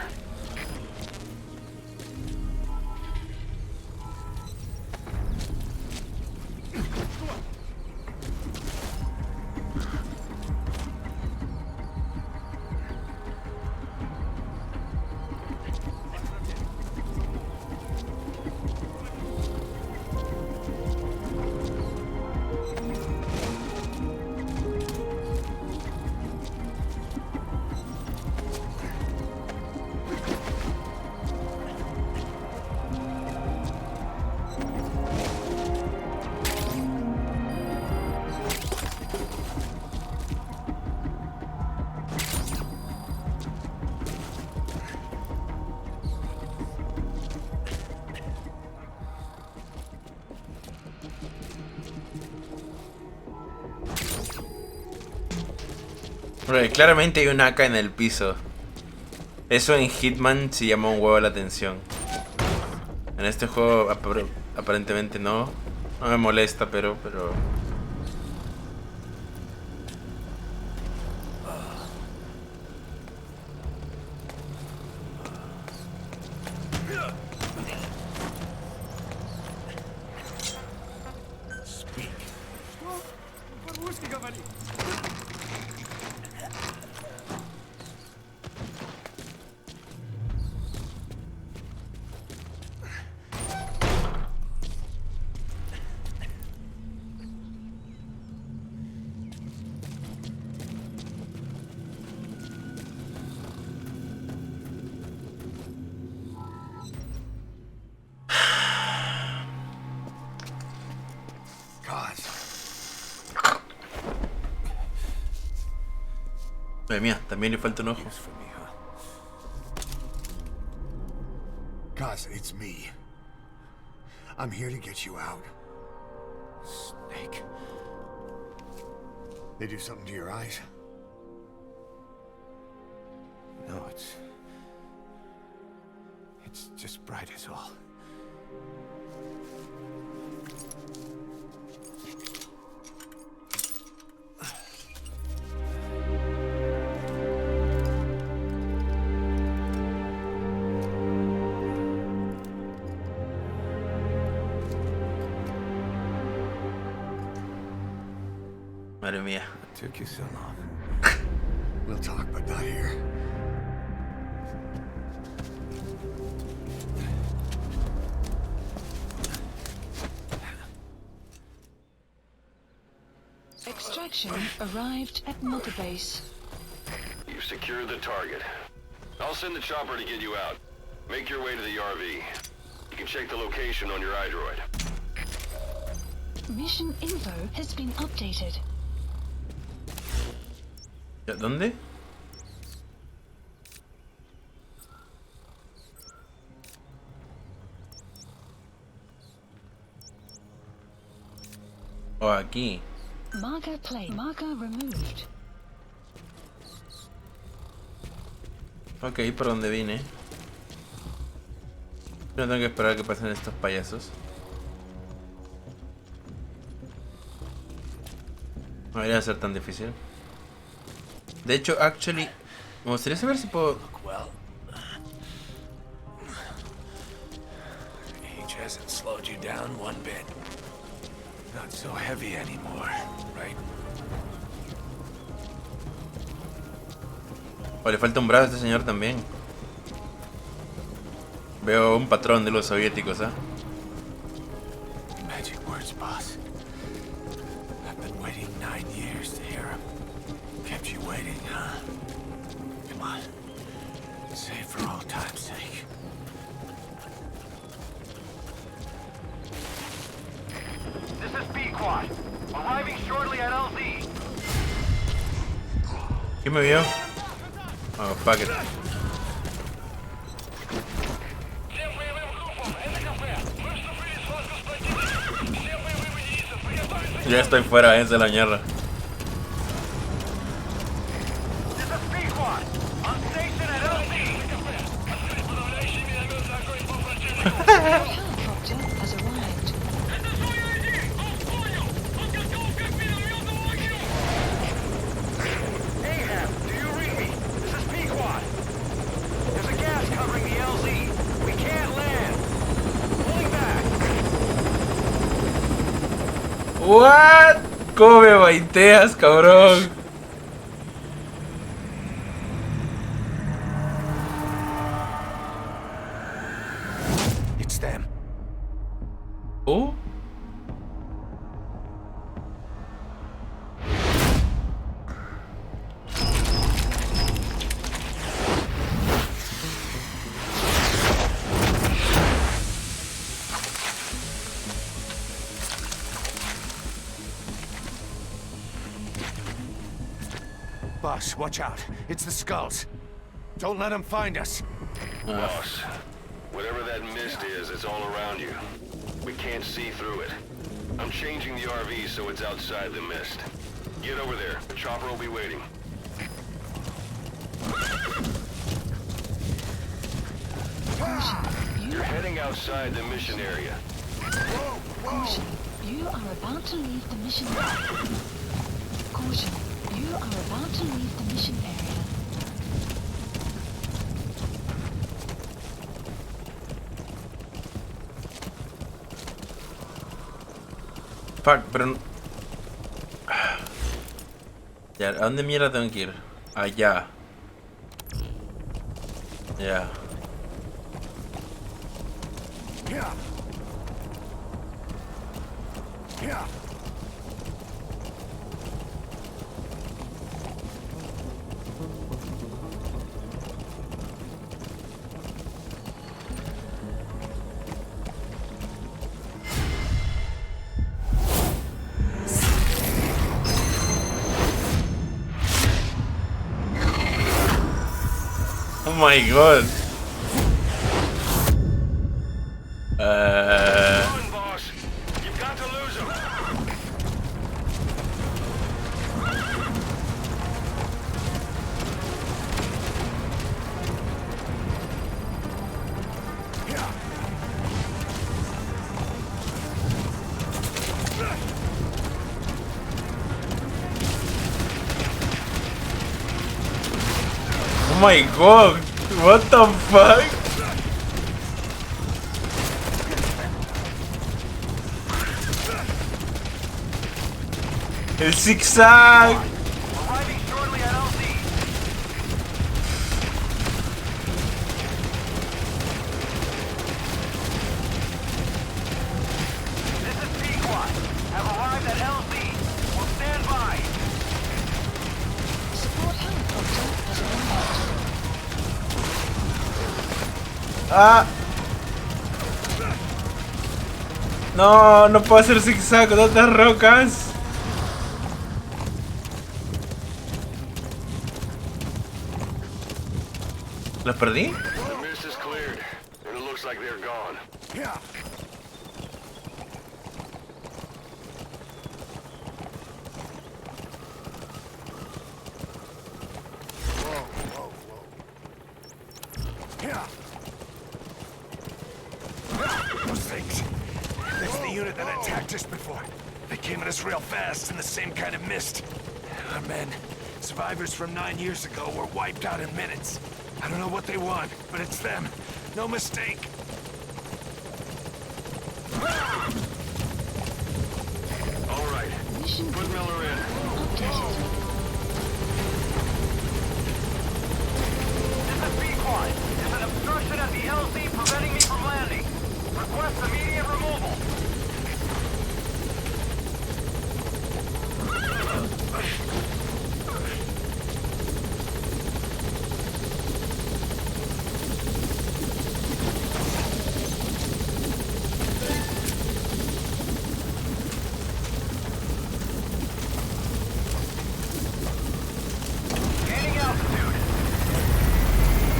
Porque claramente hay un AK en el piso. Eso en Hitman sí llama un huevo la atención. En este juego aparentemente no. No me molesta, pero... По-русски говори. Madre mía, también le falta un ojo. Cuz, it's me. I'm here to get you out. Snake. They do something to your eyes? No, it's just bright as all. Madre mía. What took you so long? We'll talk, but not here. Extraction arrived at Mother Base. You've secured the target. I'll send the chopper to get you out. Make your way to the RV. You can check the location on your iDroid. Mission info has been updated. ¿Dónde? O aquí. Marker plate. Marker removed. Ok, por donde vine. No tengo que esperar a que pasen estos payasos. No debería ser tan difícil. De hecho, actually, me gustaría saber si puedo... Well, age hasn't slowed you down one bit. Not so heavy anymore, right? O le falta un brazo a este señor también. Veo un patrón de los soviéticos, ¿ah? Magic words, boss. I've been waiting 9 years to hear 'em. Kept you waiting, huh? Come on. Say it for all time's sake. This is B-Quad. Arriving shortly at LZ. ¿Quién me vio? Oh, fuck it. Всем боевым группам, это кафе. Мы вступили в схватку с противником. Все боевые единицы, приготовиться. Ya estoy fuera, de la mierda. This is B-Quad. On station at LZ. Открыть подавляющий минометный огонь по противнику. Helicopter has arrived. Это свой ID! Он понял! Он готов как минометному огню! Ahab, do you read me? What? ¿Cómo me baiteas, cabrón? It's them. Oh. Boss, watch out. It's the skulls. Don't let them find us. Boss, whatever that mist is, it's all around you. We can't see through it. I'm changing the RV so it's outside the mist. Get over there. The chopper will be waiting. You're heading outside the mission area. Caution, you are about to leave the mission area. Caution, you are about to leave the mission area. Fuck, pero... Ya, ¿a dónde mierda tengo que ir? Allá. Ya. Oh my god. Come on, boss. You've got to lose him. Oh my god. What the fuck? El zigzag. Arriving shortly at LZ. This is P-Quad. Have arrived at LZ. Will stand by. Support helicopter has arrived. Ah. No, no puedo hacer zigzag con tantas rocas. ¿Las perdí? The mist is cleared, and it looks like they're gone. Those things. There's the unit that attacked us before. They came at us real fast in the same kind of mist. Our men, survivors from 9 years ago, were wiped out in minutes. I don't know what they want, but it's them. No mistake. All right. Mission Put Miller in. updated. This is P-Quad. There's an obstruction at the LZ preventing me from landing. Request immediate removal. Gaining altitude.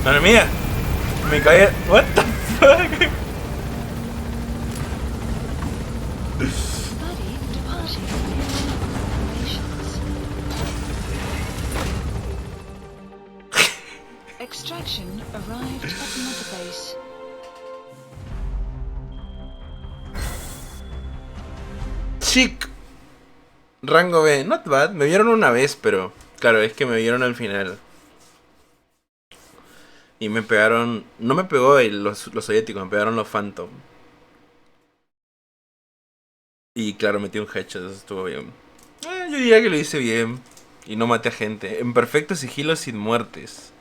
Madre mía. Me caí. What the fuck? Buddy departing operations. Extraction arrived at Mother Base. Chic. Rango B. Not bad. Me vieron una vez, pero... Claro, es que me vieron al final. Y me pegaron... No me pegó los soviéticos, me pegaron los Phantom. Y claro, metí un headshot, eso estuvo bien. Yo diría que lo hice bien. Y no maté a gente. En perfecto sigilo sin muertes.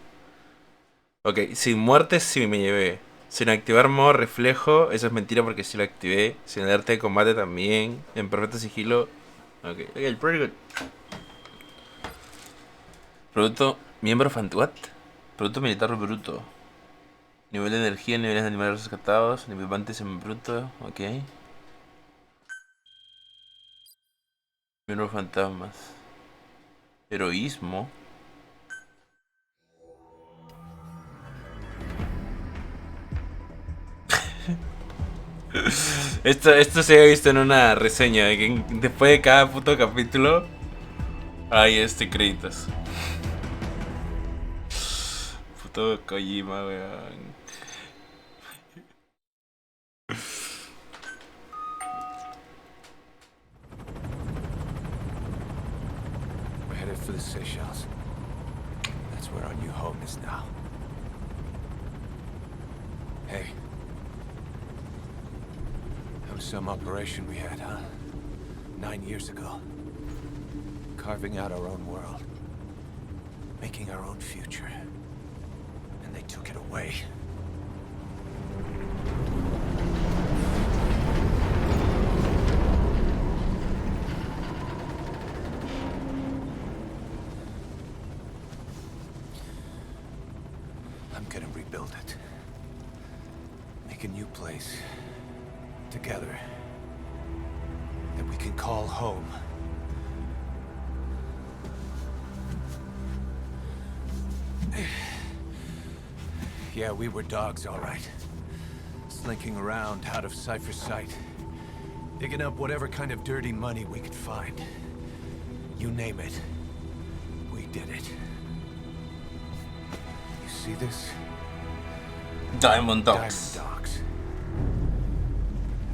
Ok, sin muertes sí me llevé. Sin activar modo reflejo, eso es mentira porque sí lo activé. Sin alerta de combate también. En perfecto sigilo. Ok, pretty good. Producto. Miembro what? Producto militar bruto. Nivel de energía, niveles de animales rescatados. Nivel antes en bruto. Ok. Miembro fantasmas. Heroísmo. Esto se ha visto en una reseña de que después de cada puto capítulo hay créditos. Puto Kojima, weón. We're headed for the Seychelles. That's where our new home is now. Hey. That was some operation we had, huh? 9 years ago. Carving out our own world. Making our own future. And they took it away. I'm gonna rebuild it. Make a new place. Together. That we can call home. Yeah, we were dogs, all right. Slinking around out of Cypher's sight. Digging up whatever kind of dirty money we could find. You name it. We did it. You see this? Diamond Dogs. Diamond Dogs.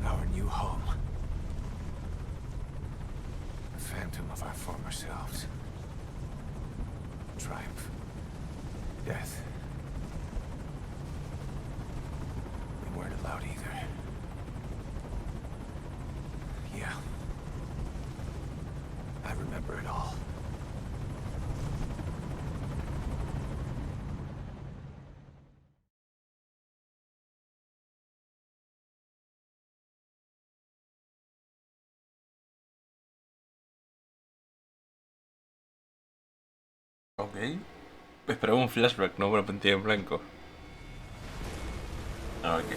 Our new home. The phantom of our former selves. Triumph. Death. We weren't allowed either. Yeah. I remember it all. Ok. Esperaba un flashback, no una pantalla en blanco. Ah, ok.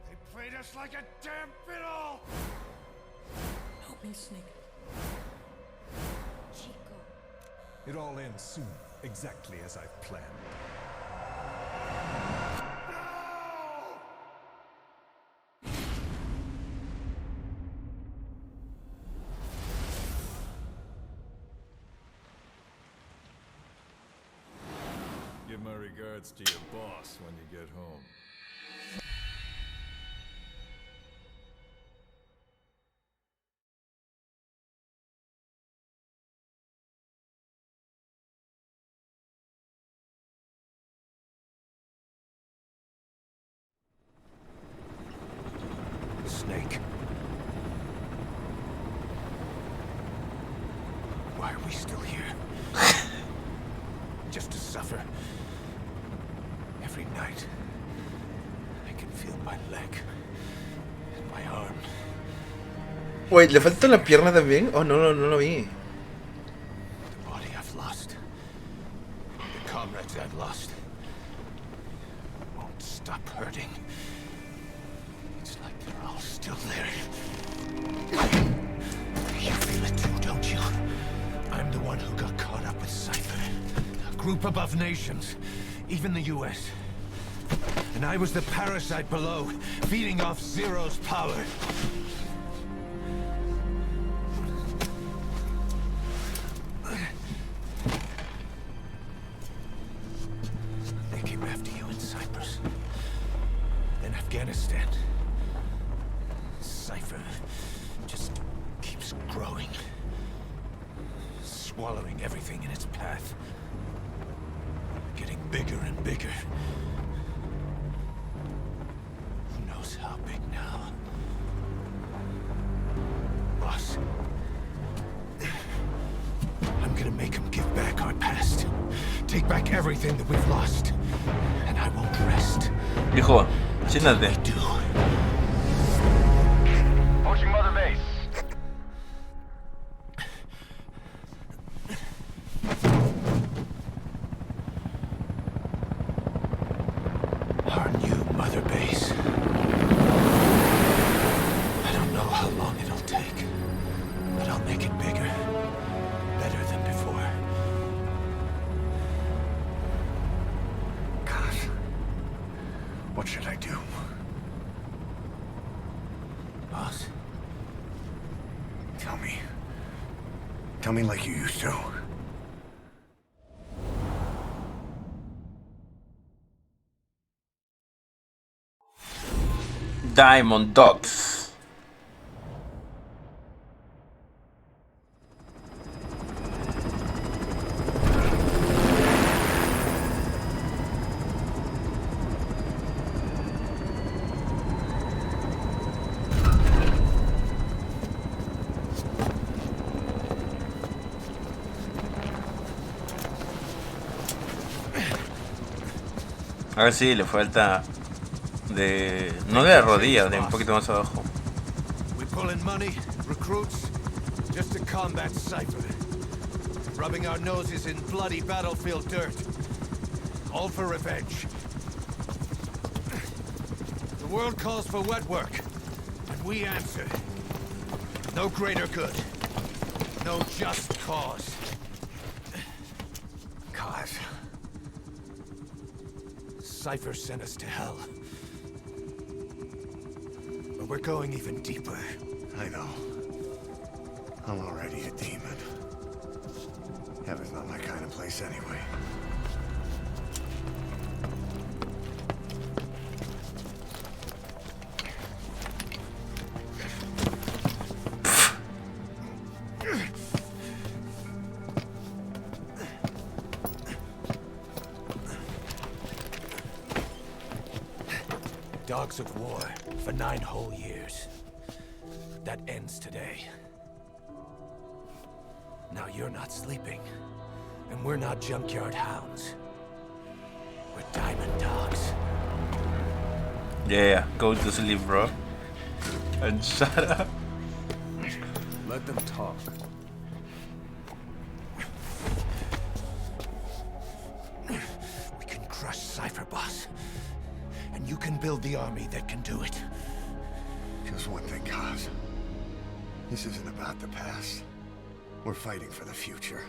They played us like a damn fiddle! Help me, Snake. Chico. It all ends soon, exactly as I've planned. Give my regards to your boss when you get home. Snake. Why are we still here? Just to suffer. Every night, I can feel my leg and my arm. Wait, ¿le falta la pierna también? Oh, no lo vi. The body I've lost. The comrades I've lost. Won't stop hurting. It's like they're all still there. You feel it too, don't you? I'm the one who got caught up with Cypher. A group above nations. Even the US. And I was the parasite below, feeding off Zero's power. They came after you in Cypher. cipher just keeps growing, swallowing everything in its path, getting bigger and bigger. Who knows how big now? Boss, I'm gonna make him give back our past. Take back everything that we've lost. And I won't rest. Hijo, siéntate. Approaching Mother Base. Our new Mother Base. I don't know how long it'll take, but I'll make it bigger, better than before. Gosh. What should I do? Boss? Tell me. Tell me like you used to. Diamond Dogs. A ver si le falta de... no de la rodilla, de un poquito más abajo. We pulling money, recruits, just to combat Cypher. Rubbing our noses in bloody battlefield dirt. All for revenge. The world calls for wet work, and we answer. No greater good. No just cause. Cause. Cypher sent us to hell. But we're going even deeper. I know. I'm already a demon. Heaven's not my kind of place anyway. Dogs of war for 9 whole years. That ends today. Now you're not sleeping, and we're not junkyard hounds. We're diamond dogs. Yeah, go to sleep, bro. And shut up. Let them talk. We can crush Cypher, boss. And you can build the army that can do it. Just one thing, Kaz. This isn't about the past. We're fighting for the future.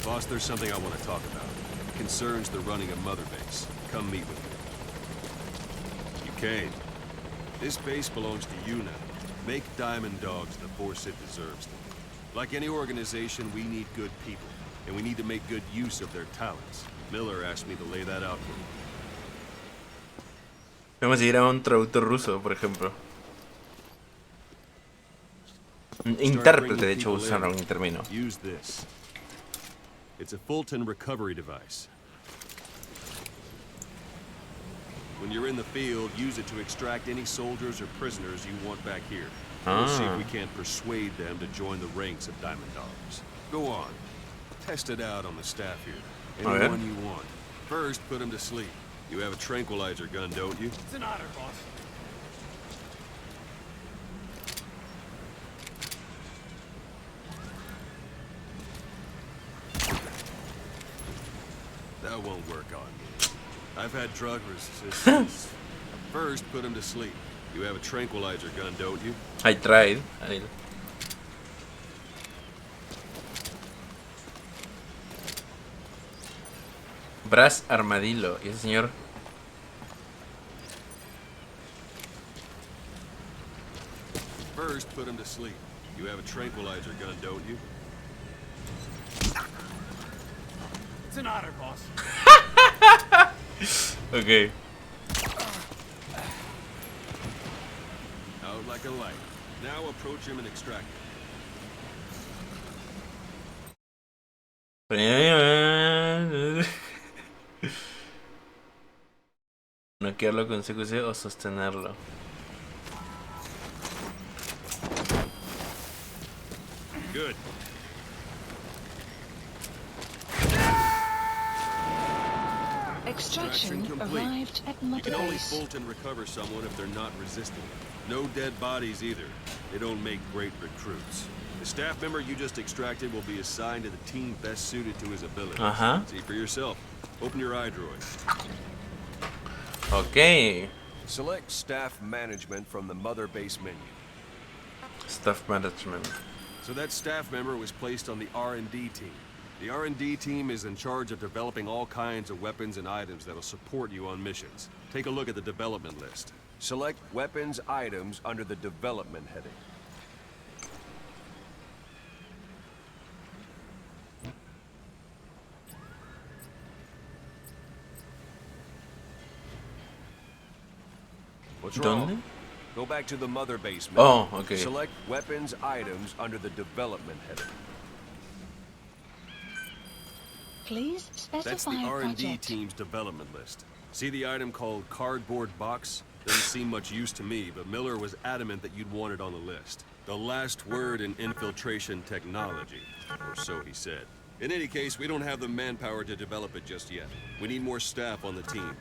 Boss, there's something I want to talk about. It concerns the running of Mother Base. Come meet with me. You came. This base belongs to you now. Make Diamond Dogs the force it deserves them. Like any organization, we need good people, and we need to make good use of their talents. Miller asked me to lay that out for you. Vamos a ir a un traductor ruso, por ejemplo. Un intérprete, de hecho, usaron un término. Use this. It's a Fulton recovery device. When you're in the field, use it to extract any soldiers or prisoners you want back here. We'll see if we can't persuade them to join the ranks of Diamond Dogs. Go on. Test it out on the staff here. Anyone you want. First, put them to sleep. You have a tranquilizer gun, don't you? It's an honor, boss. That won't work on me. I've had drug resistance. First, put him to sleep. You have a tranquilizer gun, don't you? I tried. Brass Armadillo. ¿Y ese señor? First, put him to sleep. You have a tranquilizer gun, don't you? It's an honor, boss. Okay. Out like a light. Now approach him and extract him. Noquearlo con CQC o sostenerlo. Good. Extraction complete. arrived at You Mother can only Base. bolt and recover someone if they're not resisting. No dead bodies either. They don't make great recruits. The staff member you just extracted will be assigned to the team best suited to his abilities. See for yourself. Open your iDroid. Okay. Select staff management from the Mother Base menu. Staff management. So that staff member was placed on the R&D team. The R&D team is in charge of developing all kinds of weapons and items that'll support you on missions. Take a look at the development list. Select weapons items under the development heading. What's wrong? Go back to the Mother Base menu. Oh, okay. Select weapons items under the development heading. Please specify That's the R&D project. team's development list. See the item called cardboard box? Doesn't seem much use to me, but Miller was adamant that you'd want it on the list. The last word in infiltration technology, or so he said. In any case, we don't have the manpower to develop it just yet. We need more staff on the team.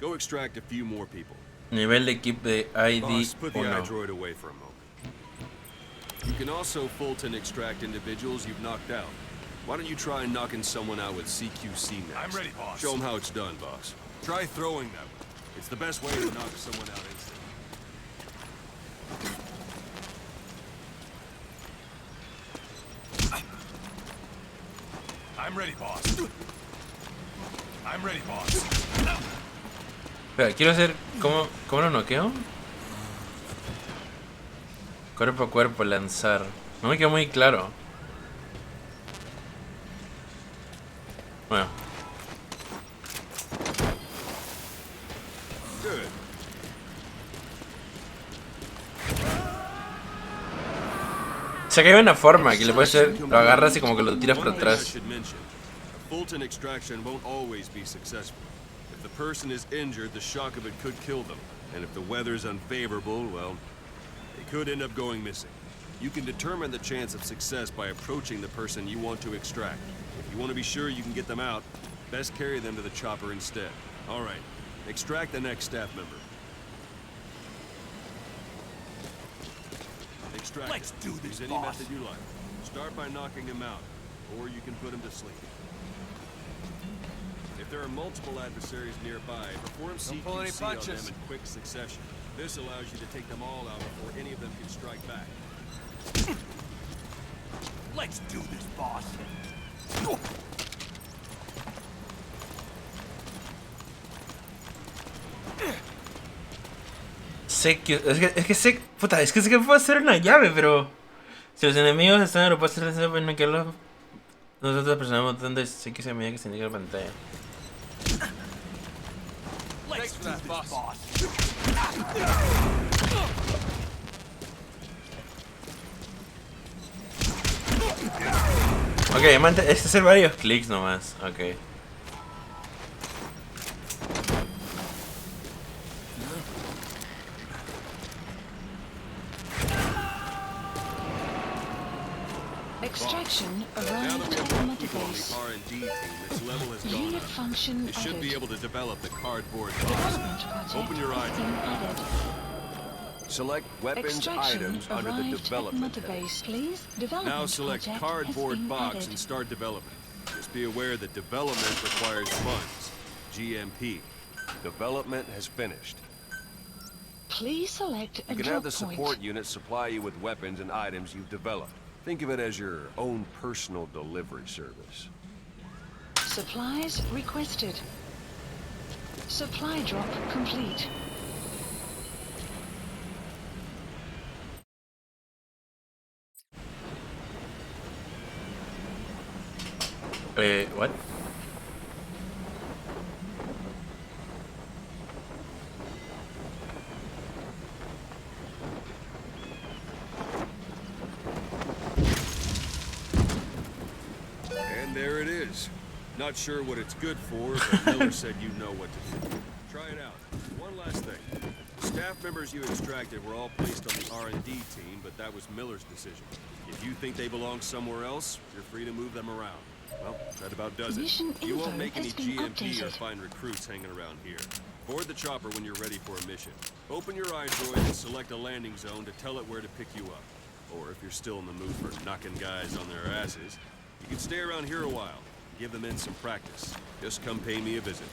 Go extract a few more people. Nivel de equipo de ID Boss, put the 1. iDroid away for a moment. You can also Fulton extract individuals you've knocked out. Why don't you try knocking someone out with CQC next? I'm ready, boss. Show them how it's done, boss. Try throwing them. It's the best way to knock someone out instantly. I'm ready, boss. I'm ready, boss. Espera, quiero hacer... ¿Cómo lo noqueo? Cuerpo a cuerpo, lanzar. No me quedó muy claro. Bueno. Good. O sea que hay una forma que le puedes hacer... Lo agarras y como que lo tiras para atrás. Fulton extraction won't always be successful. If the person is injured, the shock of it could kill them. And if the weather's unfavorable, well, they could end up going missing. You can determine the chance of success by approaching the person you want to extract. If you want to be sure you can get them out, best carry them to the chopper instead. All right, extract the next staff member. Extract Let's do this, Use any boss. method you like. Start by knocking him out, or you can put him to sleep. If there are multiple adversaries nearby, perform pull any CQC on them punches. in quick succession. This allows you to take them all out before any of them can strike back. Let's do this, boss. Sé que... Es que sé... Puta, es que sé que puedo hacer una llave, pero... Si los enemigos están en el puesto de no que los... Nosotros presionamos donde sé que se medida que se indica la pantalla. Let's do this, boss. Ok, es hacer varios clics nomás. Ok. Extraction Now that arrived we have at more Mother people on the Base. R&D team, its level has gone Unit up. function You should be added. able to develop the cardboard box. Development project Open your has been iDroid. added. Select weapons Extraction items under the arrived at development Mother heading. Base. Please, development Now select project has cardboard been box added. and start development. Just be aware that development requires funds. GMP. Development has finished. Please select a You can drop have the point. support unit supply you with weapons and items you've developed. Think of it as your own personal delivery service. Supplies requested. Supply drop complete. What? And there it is. Not sure what it's good for, but Miller said you know what to do. Try it out. One last thing. The staff members you extracted were all placed on the R&D team, but that was Miller's decision. If you think they belong somewhere else, you're free to move them around. Well, that about does it. You won't make any GMP or find recruits hanging around here. Board the chopper when you're ready for a mission. Open your iDroid and select a landing zone to tell it where to pick you up. Or if you're still in the mood for knocking guys on their asses, you can stay around here a while. Give the men some practice. Just come pay me a visit.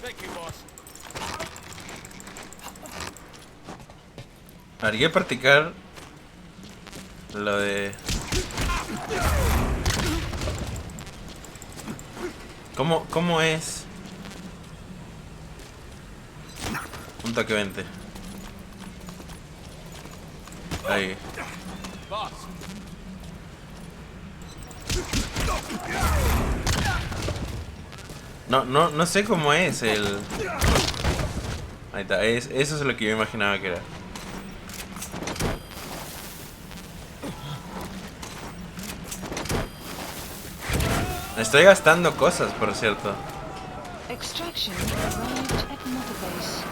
Thank you, boss. Hay que practicar lo de... ¿Cómo es? Un toque 20. Ahí. No sé cómo es el... Ahí está, eso es lo que yo imaginaba que era. Estoy gastando cosas, por cierto. Extraction arrived at Mother Base.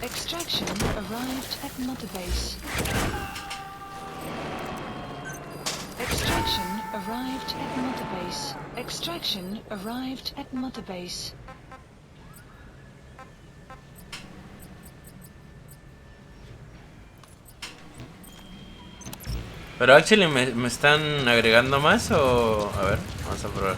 Extraction arrived at Mother Base. Extraction arrived at Mother Base. Extraction arrived at Mother Base. Pero actually me están agregando más o... A ver, vamos a probar.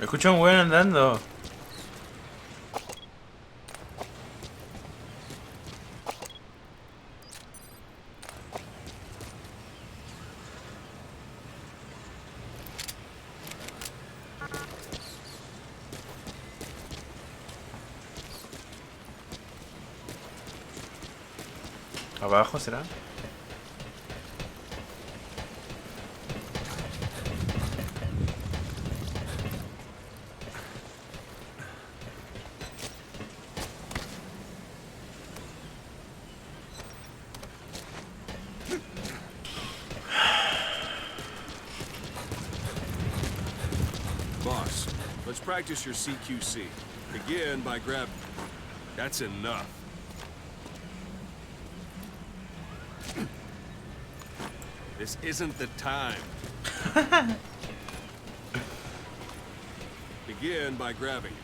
Escucho a un weón andando. ¿Abajo será? Boss, let's practice your CQC. Begin by grabbing... That's enough. This isn't the time. Begin by grabbing it.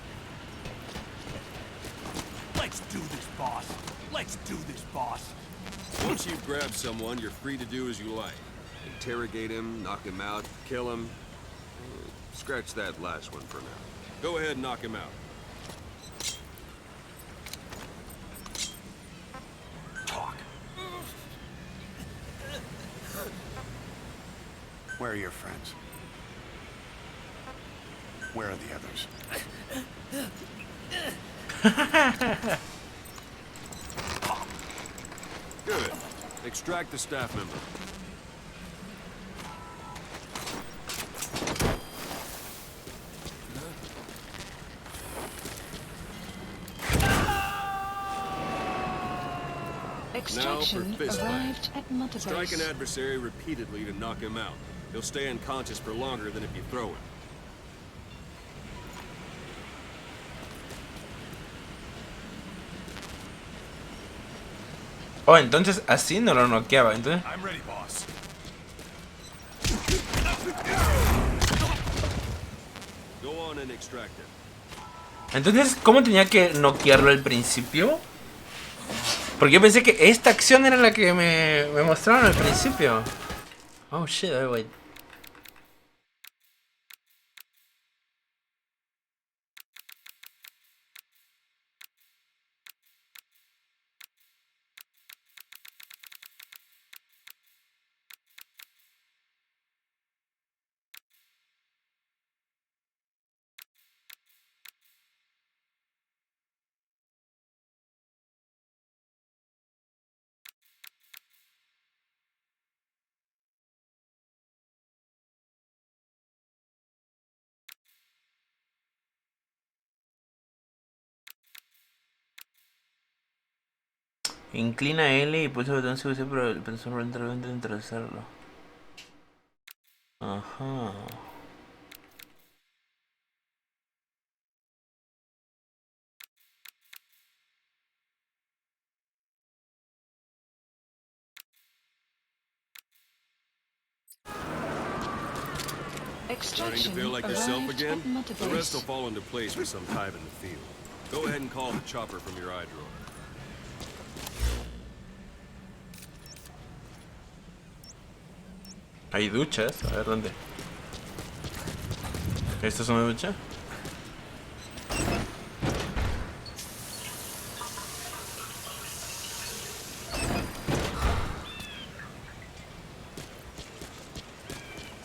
Let's do this, boss. Let's do this, boss. Once you've grabbed someone, you're free to do as you like. Interrogate him, knock him out, kill him. Scratch that last one for now. Go ahead and knock him out. Talk. Where are your friends? Where are the others? Good. Extract the staff member. Extraction arrived at Mother Strike an Base. adversary repeatedly to knock him out. He'll stay unconscious for longer than if you throw him. Oh, entonces así no lo noqueaba, entonces. I'm ready, boss. Go on and extract him. Entonces, ¿cómo tenía que noquearlo al principio? Porque yo pensé que esta acción era la que me mostraron al principio. Oh shit, wait. Inclina L y pulsa el botón CVC para el pensar dentro de hacerlo. Ajá. Starting to feel like yourself again? The rest will fall into place with some time in the field. Go ahead and call the chopper from your eye drawer. Hay duchas, a ver dónde. ¿Esta es una ducha?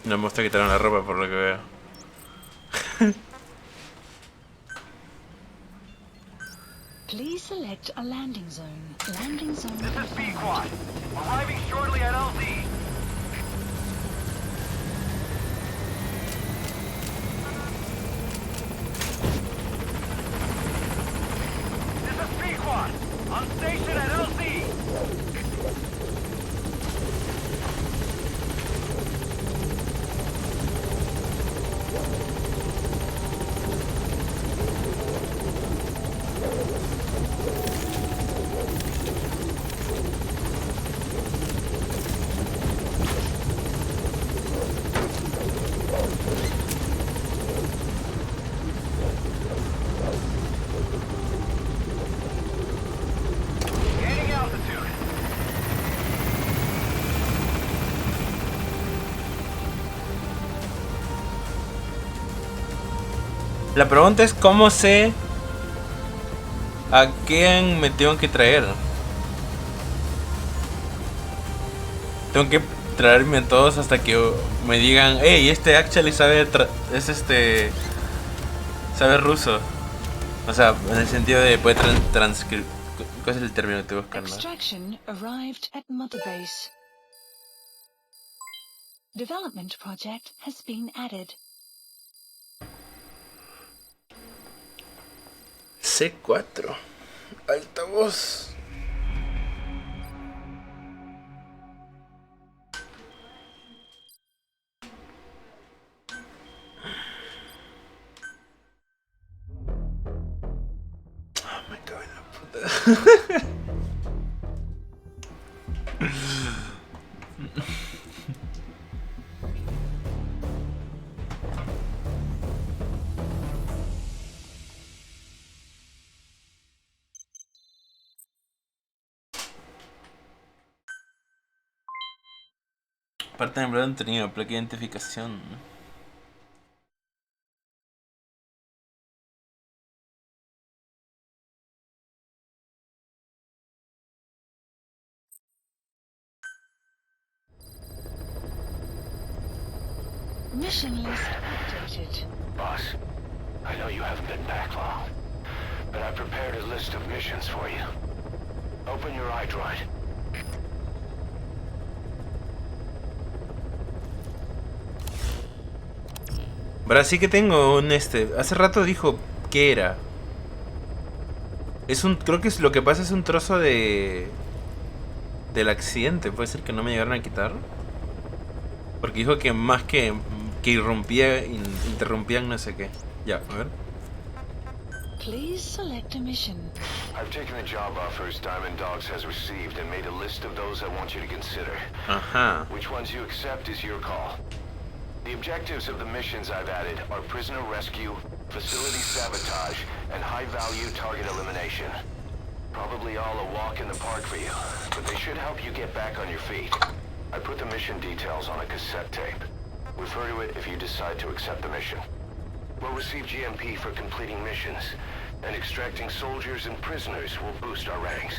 No me gusta quitar la ropa por lo que veo. Please select a landing zone. Landing zone. This is B-Quad. Arriving shortly at LZ. This is B-Quad. On station at LZ. Gaining altitude. La pregunta es cómo sé a quién me tengo que traer. Tengo que traerme a todos hasta que me digan, hey, este actually sabe sabe ruso. O sea, en el sentido de puede transcribir. ¿Cuál es el término que estoy buscando? Extraction arrived at Mother Base. Development project has been added. C4. Altavoz. Oh, me cago en la puta. Parte de empleado entretenido, placa de identificación. Mission list updated. Boss, I know you haven't been back long, but I prepared a list of missions for you. Open your iDroid. Ahora sí que tengo un hace rato dijo que era. Es un, creo que es lo que pasa es un trozo del accidente. Puede ser que no me llegaron a quitar. Porque dijo que más que interrumpían no sé qué. Ya, a ver. Please select a mission. I've taken the job offers Diamond Dogs has received and made a list of those I want you to consider. Ajá. Which ones you accept is your call. The objectives of the missions I've added are prisoner rescue, facility sabotage, and high-value target elimination. Probably all a walk in the park for you, but they should help you get back on your feet. I put the mission details on a cassette tape. Refer to it if you decide to accept the mission. We'll receive GMP for completing missions, and extracting soldiers and prisoners will boost our ranks.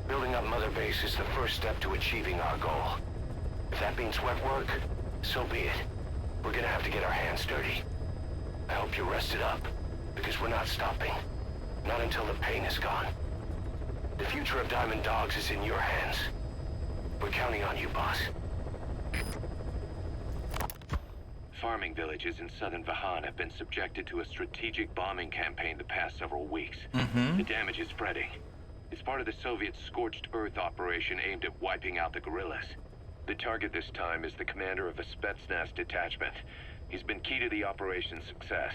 Building up Mother Base is the first step to achieving our goal. If that means wet work, so be it. We're gonna have to get our hands dirty. I hope you're rested up, because we're not stopping. Not until the pain is gone. The future of Diamond Dogs is in your hands. We're counting on you, boss. Farming villages in southern Vahan have been subjected to a strategic bombing campaign the past several weeks. The damage is spreading. It's part of the Soviet Scorched Earth operation aimed at wiping out the guerrillas. The target this time is the commander of a Spetsnaz detachment. He's been key to the operation's success.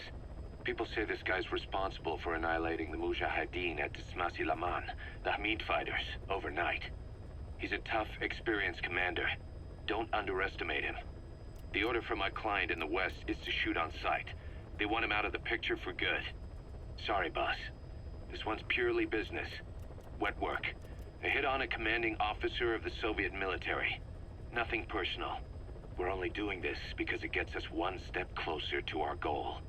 People say this guy's responsible for annihilating the Mujahideen at Tismasi Laman, the Hamid fighters, overnight. He's a tough, experienced commander. Don't underestimate him. The order from my client in the west is to shoot on sight. They want him out of the picture for good. Sorry, boss. This one's purely business. Wet work. A hit on a commanding officer of the Soviet military. Nothing personal. We're only doing this because it gets us one step closer to our goal.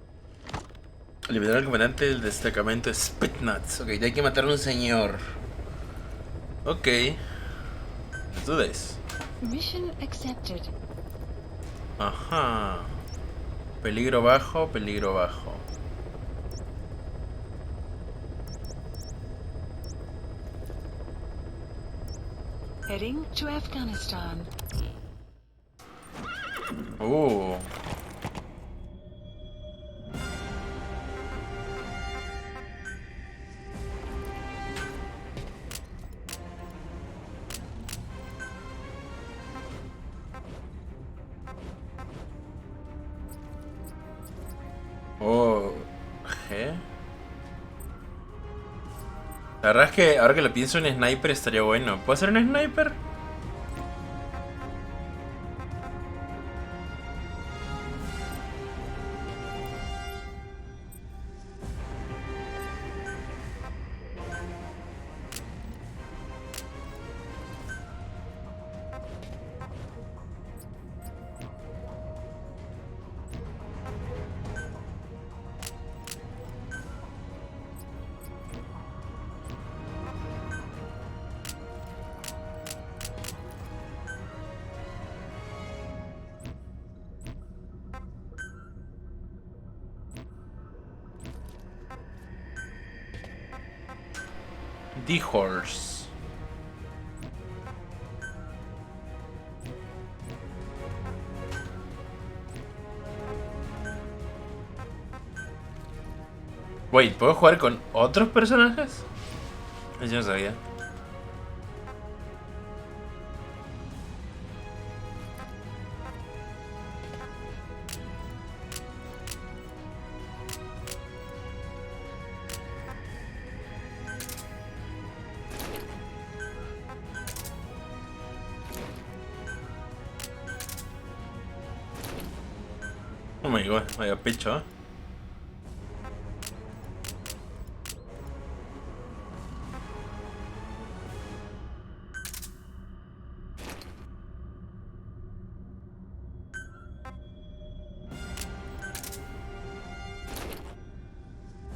Eliminar al comandante del destacamento Spetsnaz. Ok, hay que matar a un señor. Ok. Let's do this. Mission accepted. Ajá. Peligro bajo, peligro bajo. Heading to Afghanistan. G. La verdad es que ahora que lo pienso, un sniper estaría bueno. ¿Puedo hacer un sniper? The Horse. Wait, ¿puedo jugar con otros personajes? Eso no sabía. Oh my god, vaya pecho, ¿eh?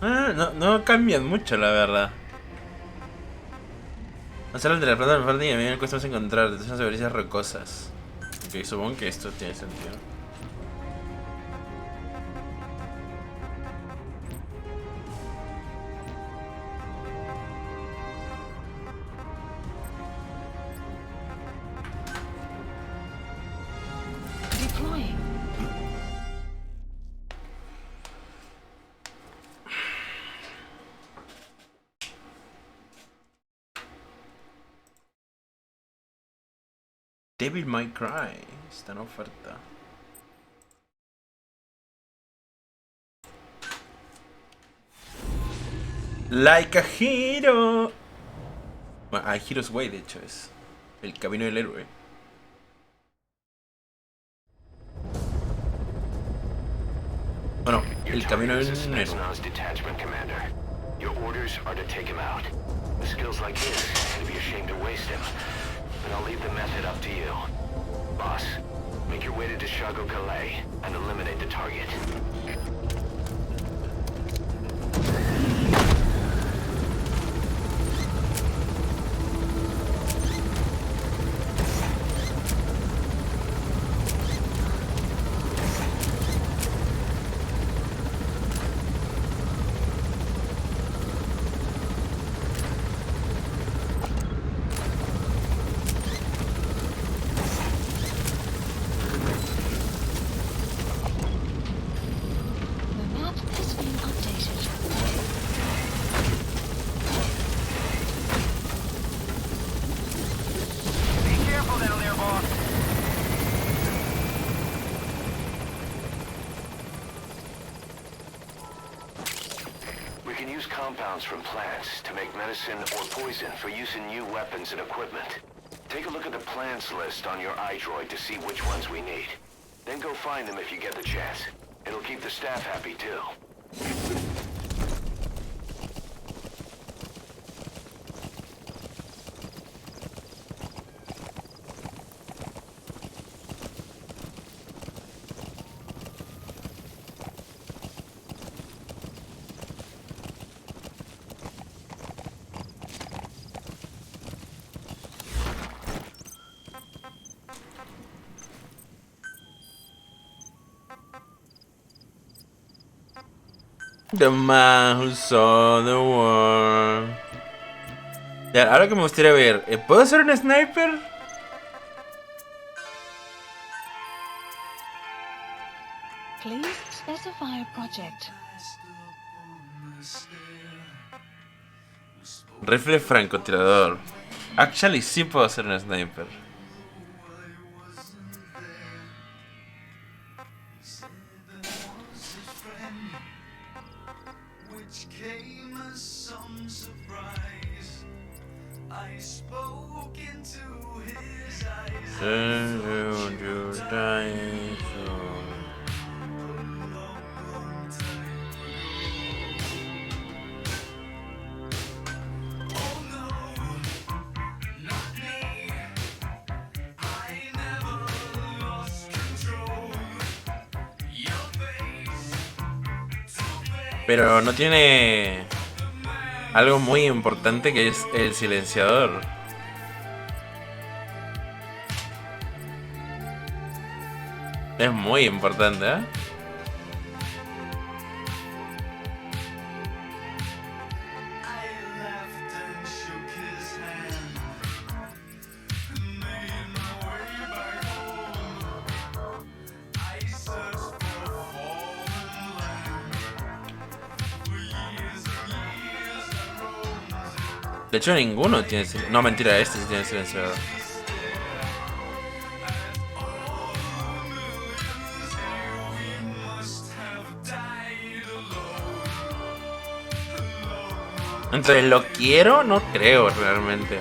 No cambian mucho, la verdad. Hacer entre la planta del parte y a mí me cuesta más encontrar detecciones de verijas rocosas. Ok, supongo que esto tiene sentido. Deploying. Devil May Cry está en oferta. Like a Hero. Bueno, a Hero's Way, de hecho, es el camino del héroe. Bueno, el camino del héroe. Detachment commander. Your orders are to take him out. With skills like his, it'd be a shame to waste him. But I'll leave the method up to you. Boss, make your way to Dishago Calais and eliminate the target. Compounds from plants to make medicine or poison for use in new weapons and equipment. Take a look at the plants list on your iDroid to see which ones we need. Then go find them if you get the chance. It'll keep the staff happy too. The man who saw the war. Ya, ahora que me gustaría ver, ¿puedo ser un sniper? Please specify a project. Rifle francotirador. Actually, sí puedo ser un sniper. Pero no tiene algo muy importante que es el silenciador. Es muy importante, ¿eh? De hecho ninguno tiene silenciador. No, mentira, este sí tiene silenciador. Entonces, ¿lo quiero? No creo realmente.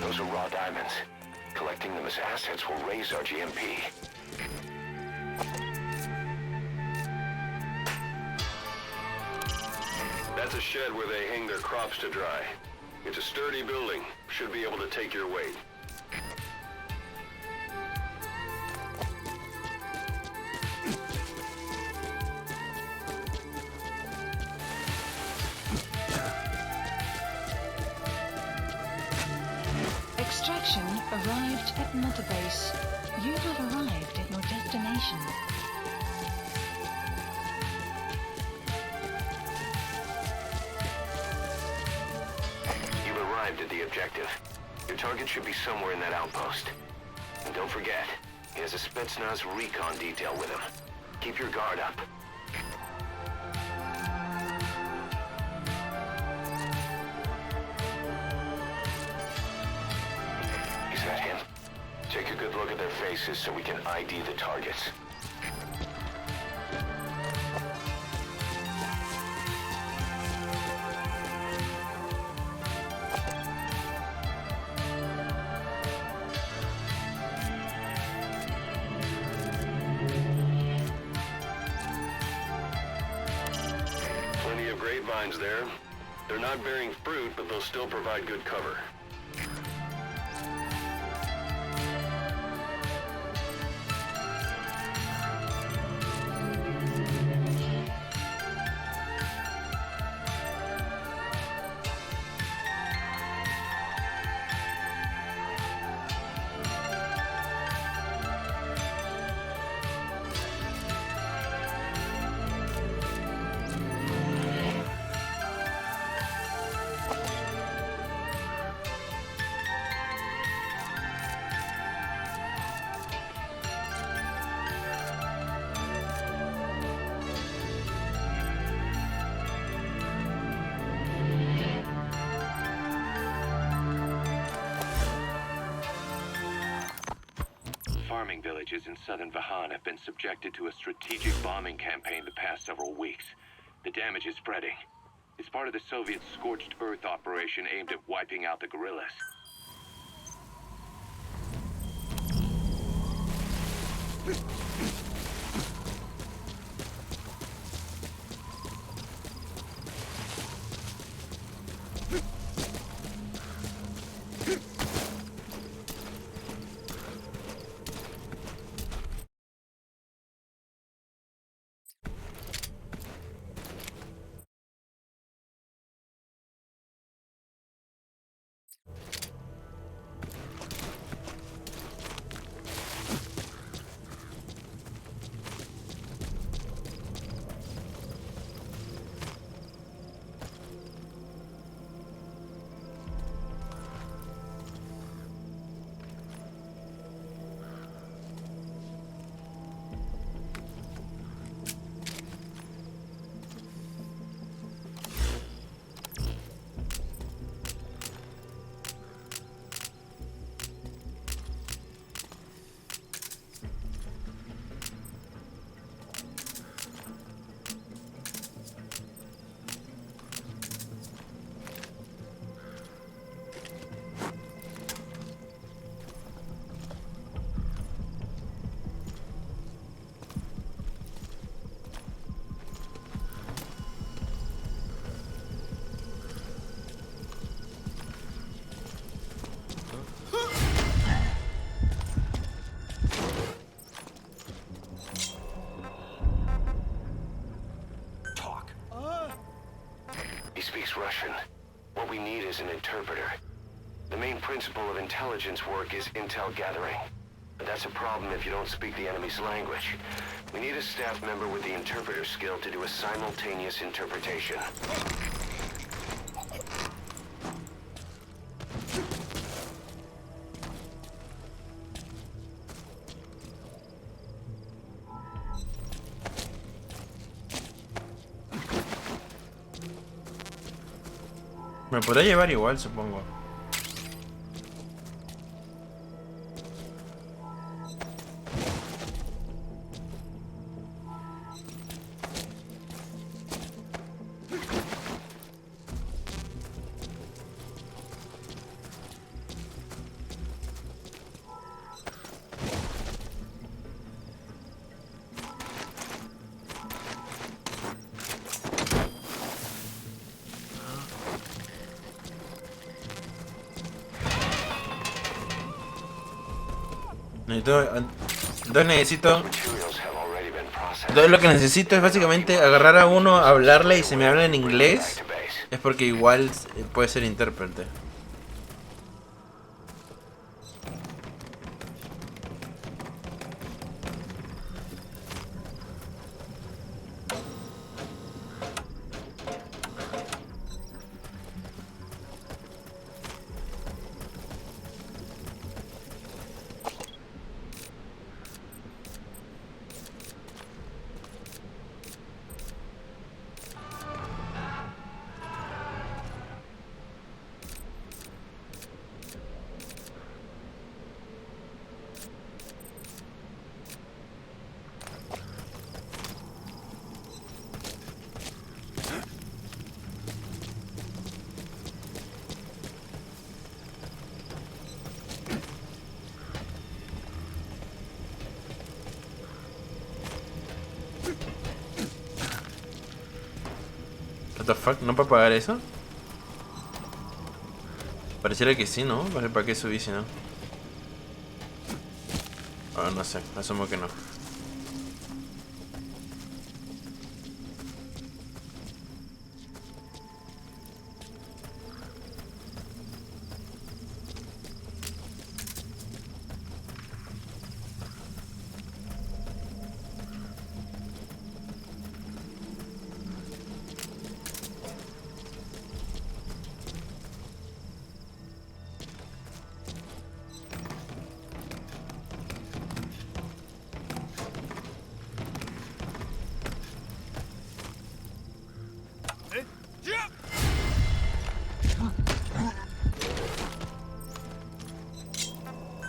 Those are raw diamonds. Collecting them as assets will raise our GMP. That's a shed where they hang their crops to dry. It's a sturdy building. Should be able to take your weight. Extraction arrived at Mother Base. You have arrived at your destination. You've arrived at the objective. Your target should be somewhere in that outpost. And don't forget, he has a Spetsnaz recon detail with him. Keep your guard up. Is that him? Take a good look at their faces so we can ID the targets. Plenty of grapevines there. They're not bearing fruit, but they'll still provide good cover. Farming villages in southern Vahan have been subjected to a strategic bombing campaign the past several weeks. The damage is spreading. It's part of the Soviet scorched earth operation aimed at wiping out the guerrillas. He speaks Russian. What we need is an interpreter. The main principle of intelligence work is intel gathering. But that's a problem if you don't speak the enemy's language. We need a staff member with the interpreter skill to do a simultaneous interpretation. Me podría llevar igual, supongo. Entonces lo que necesito es básicamente agarrar a uno, hablarle y si me habla en inglés es porque igual puede ser intérprete. What the fuck, ¿no para pagar eso? Pareciera que sí, ¿no? Vale, ¿para qué subí si no? Ah, no sé, asumo que no.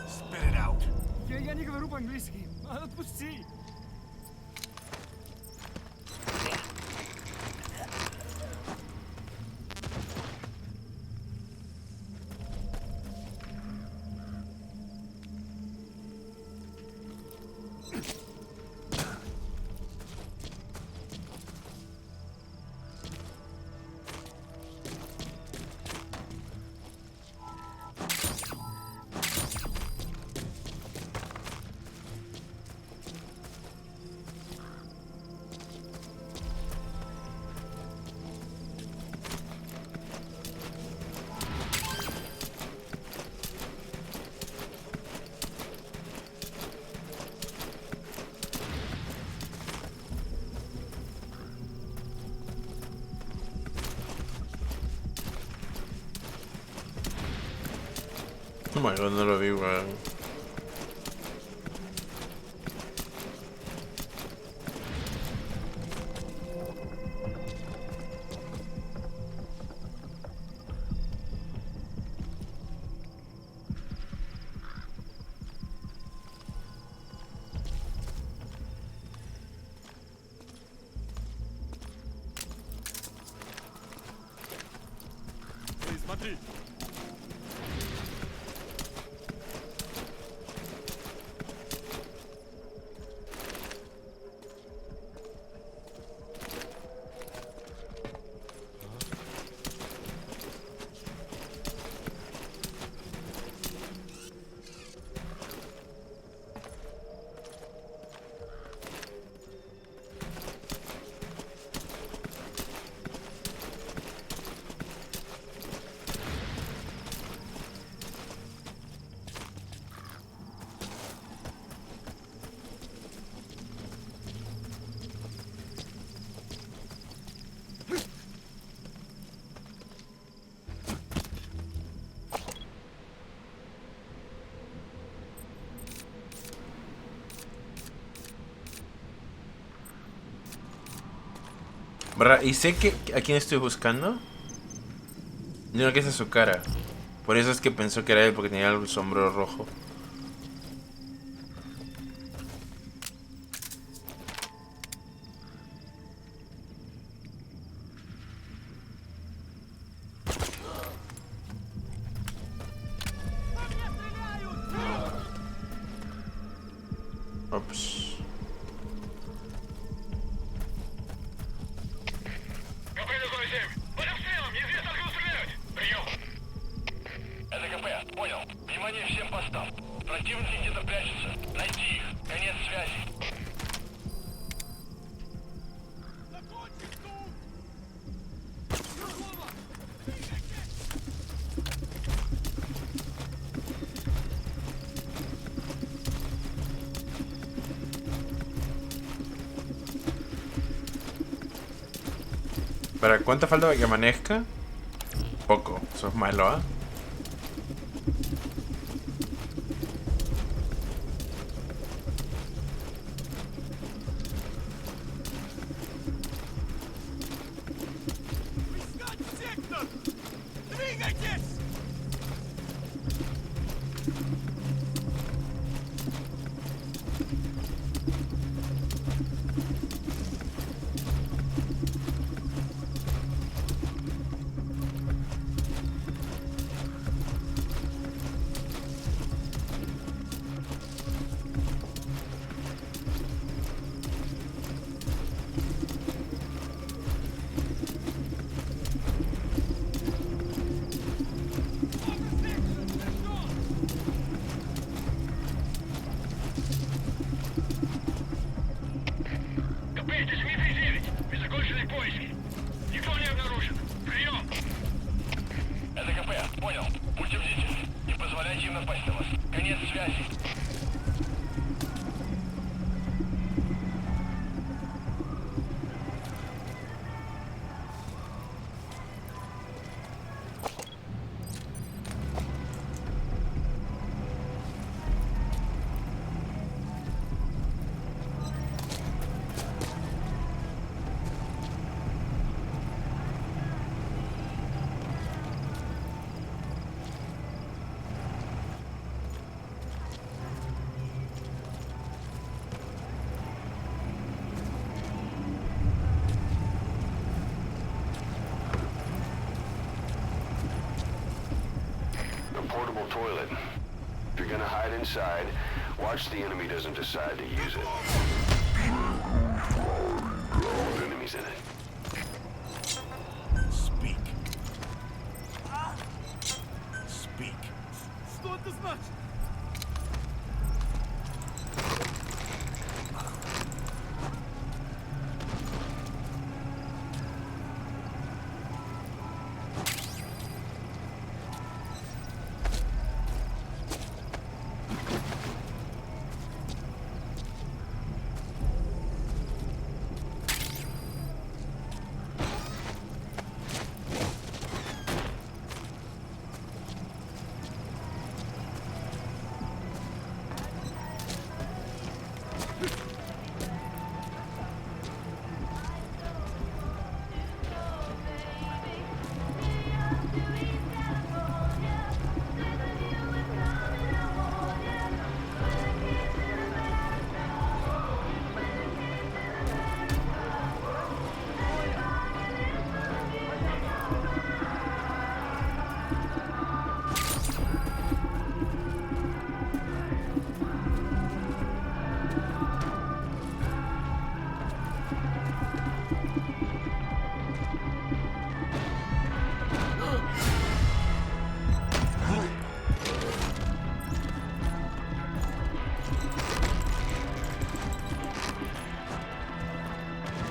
Spit it out. Я не говорю по-английски. Отпусти. Oh my god, no lo vi, weón. Смотри. Y sé que a quién estoy buscando. No, que esa es su cara. Por eso es que pensó que era él, porque tenía el sombrero rojo. Ops. Это КП, понял. Внимание всем постам. Противники где-то прячутся. ¿Para cuánto falta para que amanezca? Poco, eso es malo, ¿ah? Portable toilet. If you're gonna hide inside, watch the enemy doesn't decide to use it. Enemies in it. Speak. Speak. Что это значит?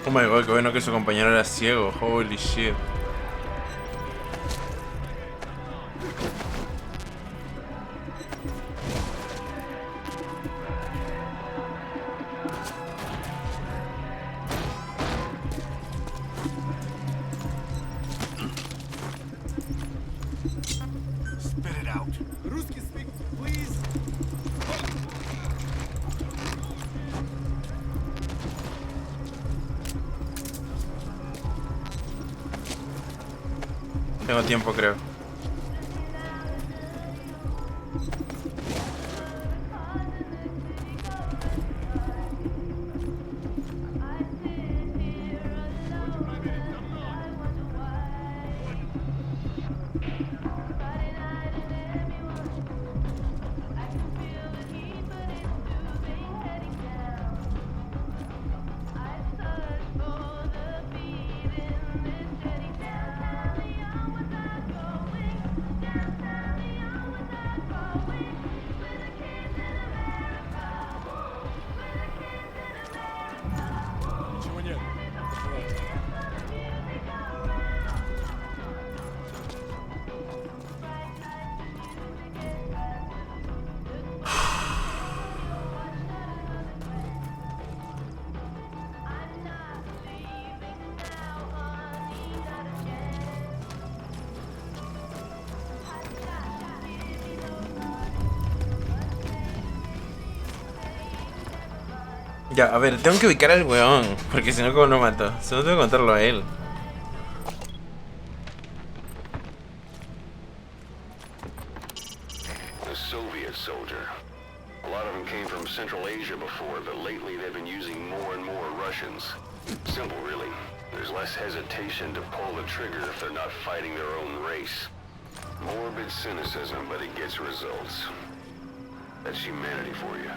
Oh my god, qué bueno que su compañero era ciego. Holy shit. Spit it out. Русский speak, please. Tengo tiempo, creo. Ya, a ver, tengo que ubicar al weón. Porque si no, ¿cómo lo mato? Si no, tengo que contarlo a él. The Soviet soldier. A lot of them came from Central Asia before, but lately they've been using more and more Russians. Simple, really. There's less hesitation to pull the trigger if they're not fighting their own race. Morbid cynicism, but it gets results. That's humanity for you.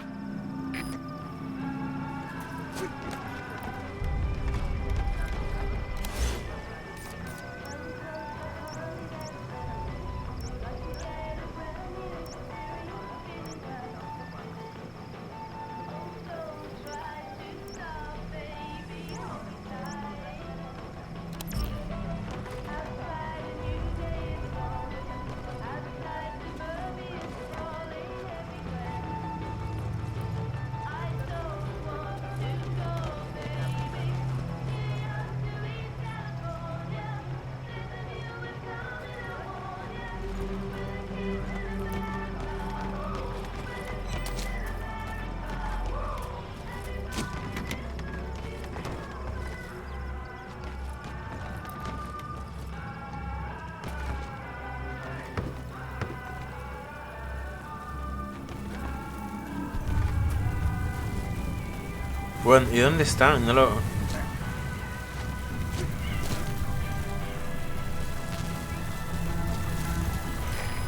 Bueno, ¿y dónde está? No lo...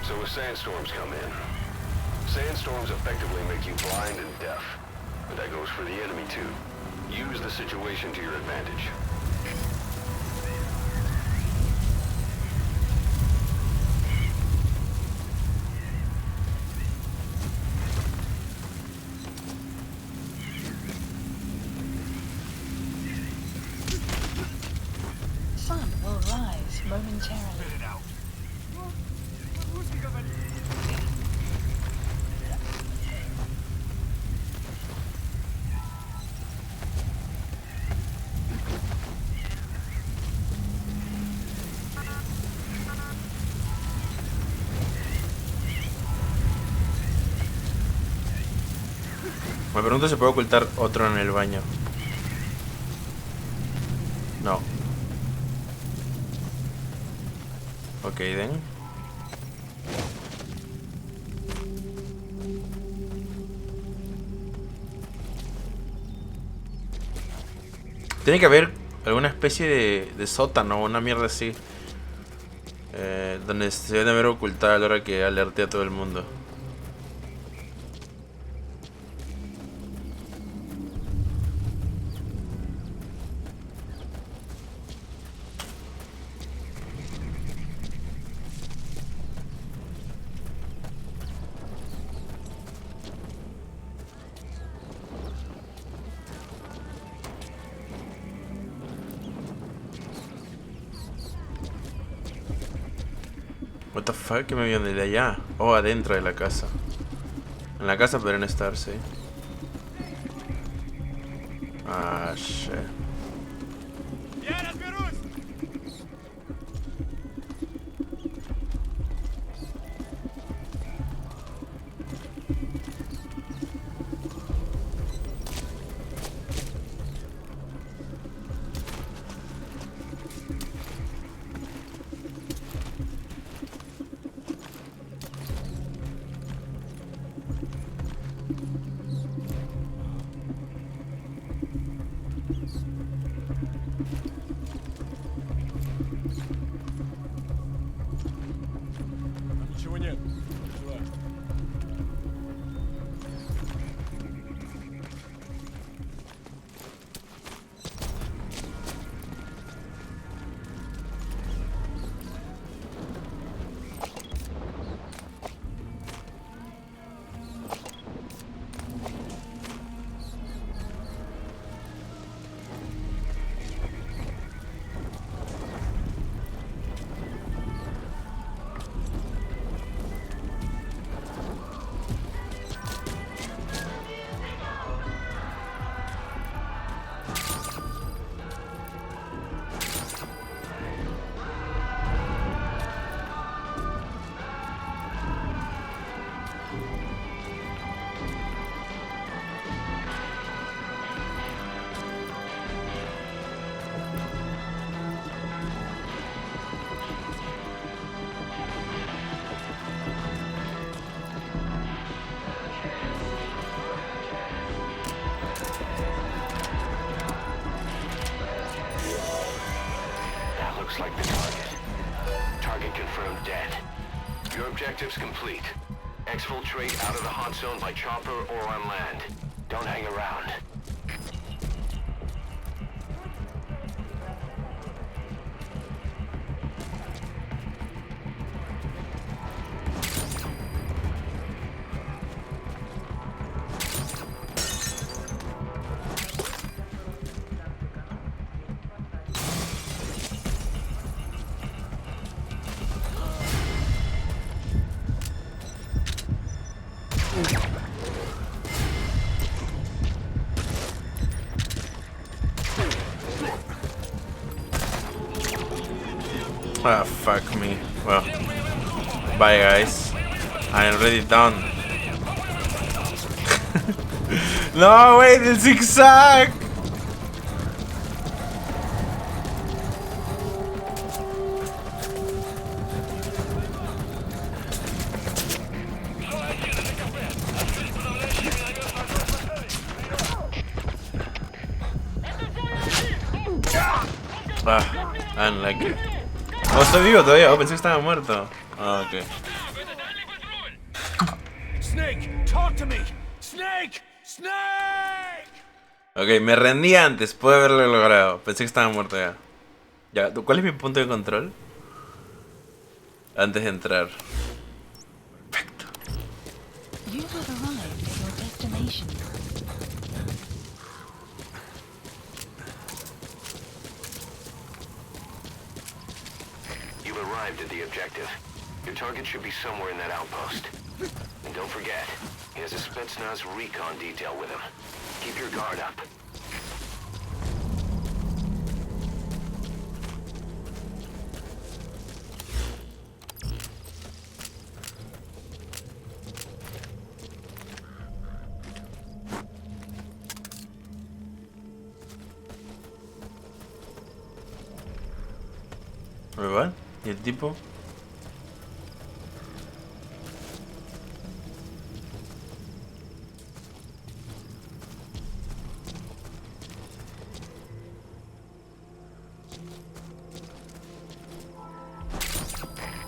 So as sandstorms come in, sandstorms effectively make you blind and deaf. But that goes for the enemy too. Use the situation to your advantage. Sun will rise momentarily. Me pregunto si puedo ocultar otro en el baño. No. Ok, den. Tiene que haber alguna especie de sótano o una mierda así. Donde se debe haber ocultado a la hora que alerte a todo el mundo. What the fuck, que me viene de allá. Oh, adentro de la casa. En la casa podrían estar, sí. Ah, shit. Ничего нет. Жива. Your objective's complete. Exfiltrate out of the hot zone by chopper or on land. Don't hang around. Ah, fuck me. Well, bye guys. I'm already done. No, wait, the zigzag! Ah, unlucky. Oh, estoy vivo todavía. Oh, pensé que estaba muerto. Ah, ok. Snake, talk to me. Snake, Snake. Ok, me rendí antes. Pude haberlo logrado. Pensé que estaba muerto ya. Ya, ¿cuál es mi punto de control? Antes de entrar. Perfecto. You have arrived at your destination. You've arrived at the objective. Your target should be somewhere in that outpost. And don't forget, he has a Spetsnaz recon detail with him. Keep your guard up. ¿Verdad? ¿Y el tipo?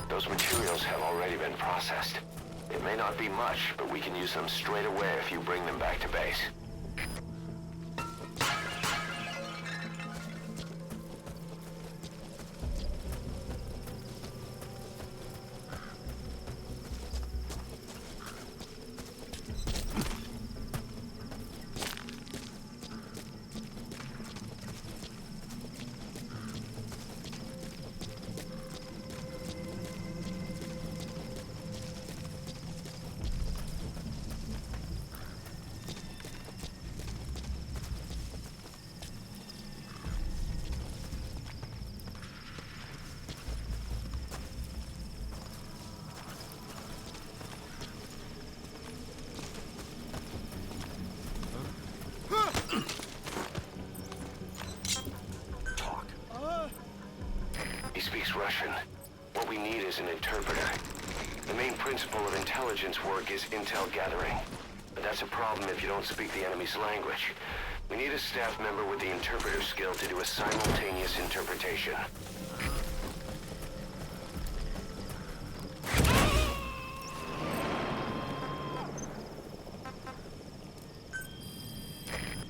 Those materials have already been processed. It may not be much, but we can use them straight away if you bring them back to base. He speaks Russian. What we need is an interpreter. The main principle of intelligence work is intel gathering. But that's a problem if you don't speak the enemy's language. We need a staff member with the interpreter skill to do a simultaneous interpretation.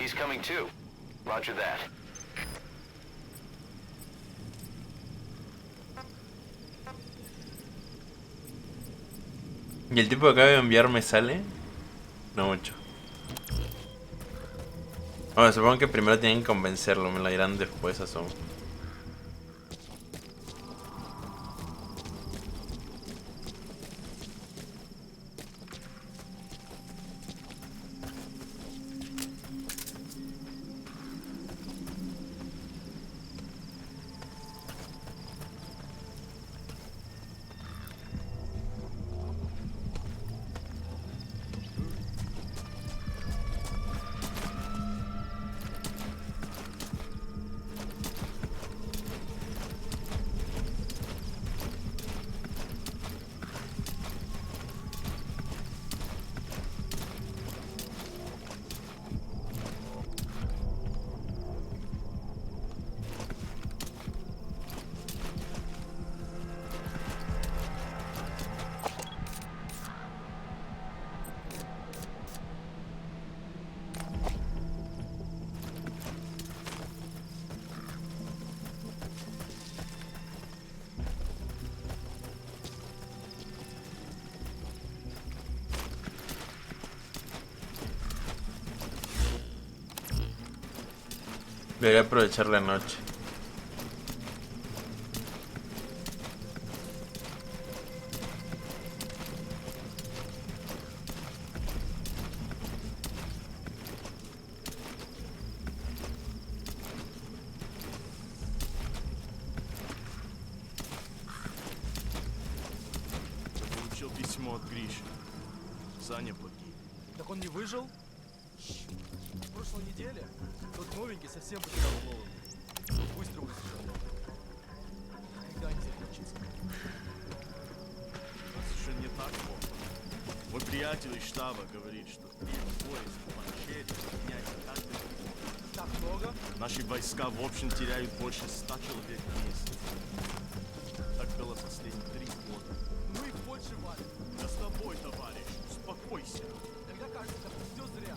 He's coming too. Roger that. ¿Y el tipo que acaba de enviar me sale? No mucho. Bueno, supongo que primero tienen que convencerlo, me la dirán después, asumo. Debería aprovechar la noche. Получил письмо от Гриши. Саня погиб. Так он не выжил? В прошлой неделе тот новенький совсем потерял голову. Выстрел стрелял. Никогда не закончится. У нас еще не так плохо. Мой приятель из штаба говорит, что поезд, планшет, менять так легко. Так много? Наши войска в общем теряют больше 100 человек в месяц. Так было последние 3 года. Ну и больше валит. Я с тобой, товарищ, успокойся. Тогда кажется, все зря.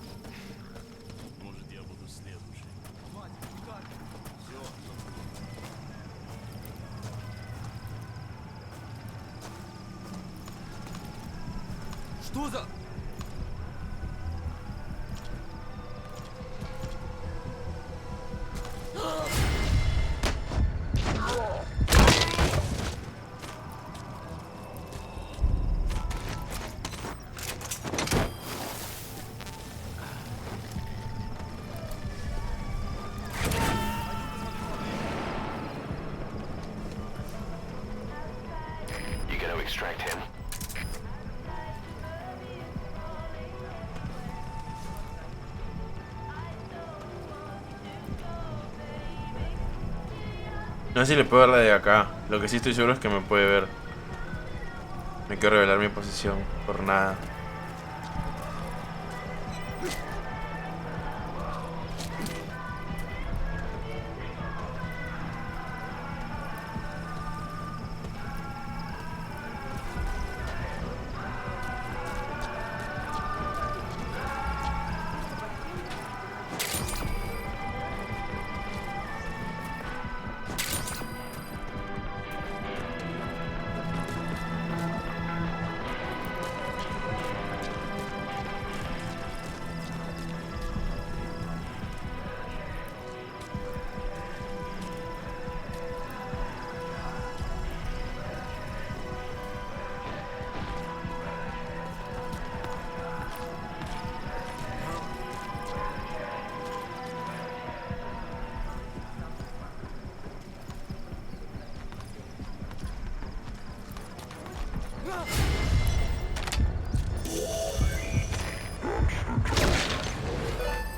Может, я буду следующий. Мать, как? Все. Что за... You gonna extract him? No sé si le puedo dar la de acá. Lo que sí estoy seguro es que me puede ver. No quiero revelar mi posición por nada.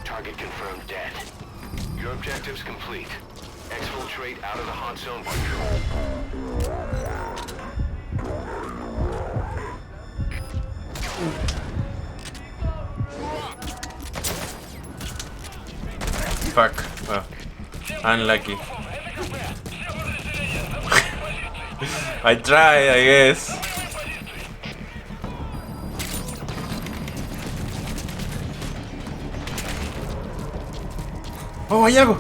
Target confirmed dead. Your objective's complete. Exfiltrate out of the hot zone bunker. Fuck. Well, unlucky. I tried, I guess. Oh, hay algo.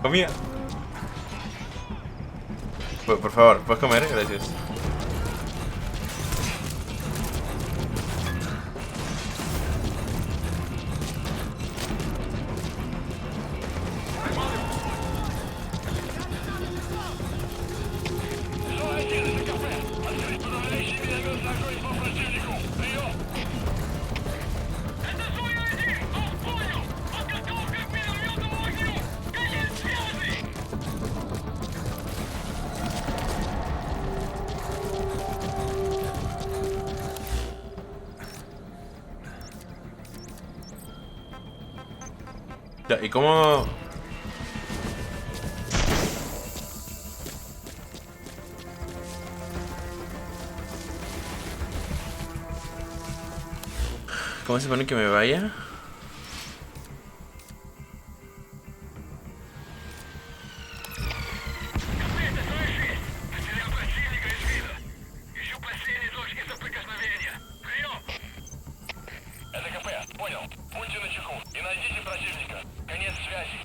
Comida. Por favor, ¿puedes comer? Gracias. Ya, ¿y cómo...? ¿Cómo se supone que me vaya? Это КП, понял. Будьте начеку и найдите противника. Конец связи.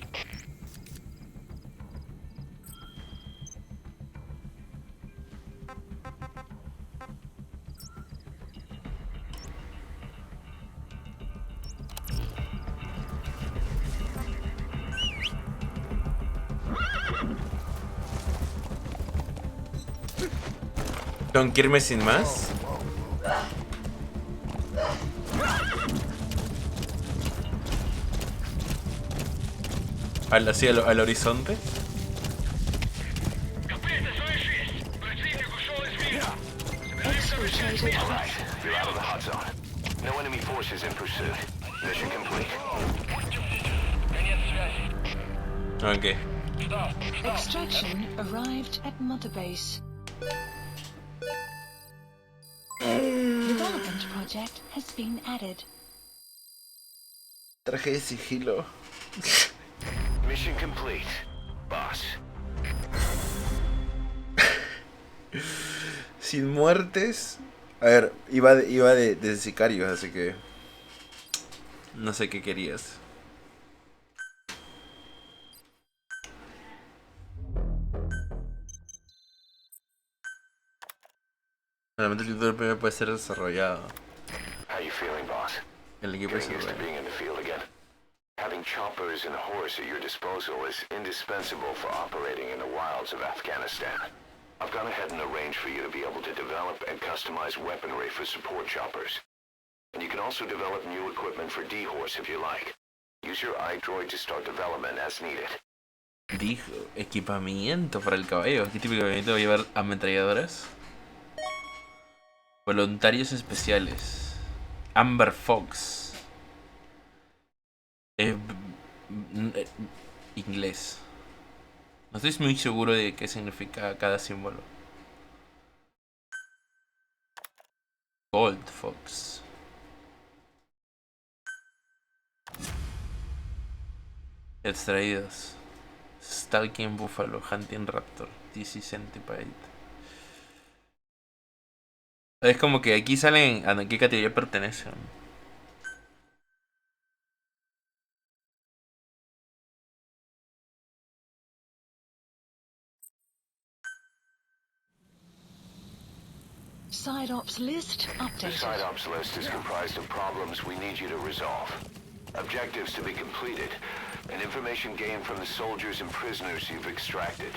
Tengo que irme sin más. Así al horizonte. Alright, you're out of the hot zone. No enemy forces in pursuit. Mission complete. Ok. Extraction arrived at Mother Base. Development project has been added. Traje de sigilo. Mission complete, boss. Sin muertes. A ver, iba de sicarios, así que no sé qué querías. Realmente el título primero puede ser desarrollado. How you feeling, boss? El equipo Getting used to desarrollado. being in the field again. Having choppers and a horse at your disposal is indispensable for operating in the wilds of Afghanistan. I've gone ahead and arranged for you to be able to develop and customize weaponry for support choppers. And you can also develop new equipment for D-Horse if you like. Use your iDroid to start development as needed. Dijo, equipamiento para el caballo. ¿Qué tipo de equipamiento va a llevar ametralladoras? Voluntarios especiales. Amber Fox. Inglés. No estoy muy seguro de qué significa cada símbolo. Gold Fox. Extraídos. Stalking Buffalo, Hunting Raptor, DC Centipede. Es como que aquí salen a qué categoría pertenecen. Side ops list The updated. side ops list is comprised of problems we need you to resolve, objectives to be completed, and information gained from the soldiers and prisoners you've extracted.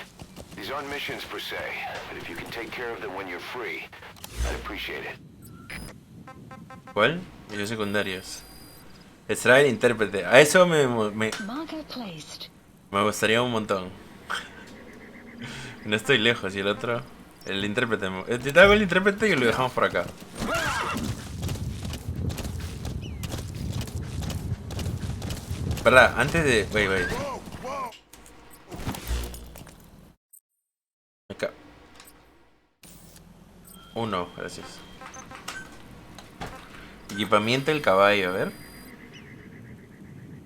These aren't missions per se, but if you can take care of them when you're free, I'd appreciate it. ¿Cuál? Misiones secundarias. Extrae el intérprete. A eso me gustaría un montón. No estoy lejos. Y el otro, el intérprete. Te traigo el intérprete y lo dejamos por acá. ¿Verdad? Antes de... Wait. Acá. Uno, gracias. Equipamiento del caballo, a ver.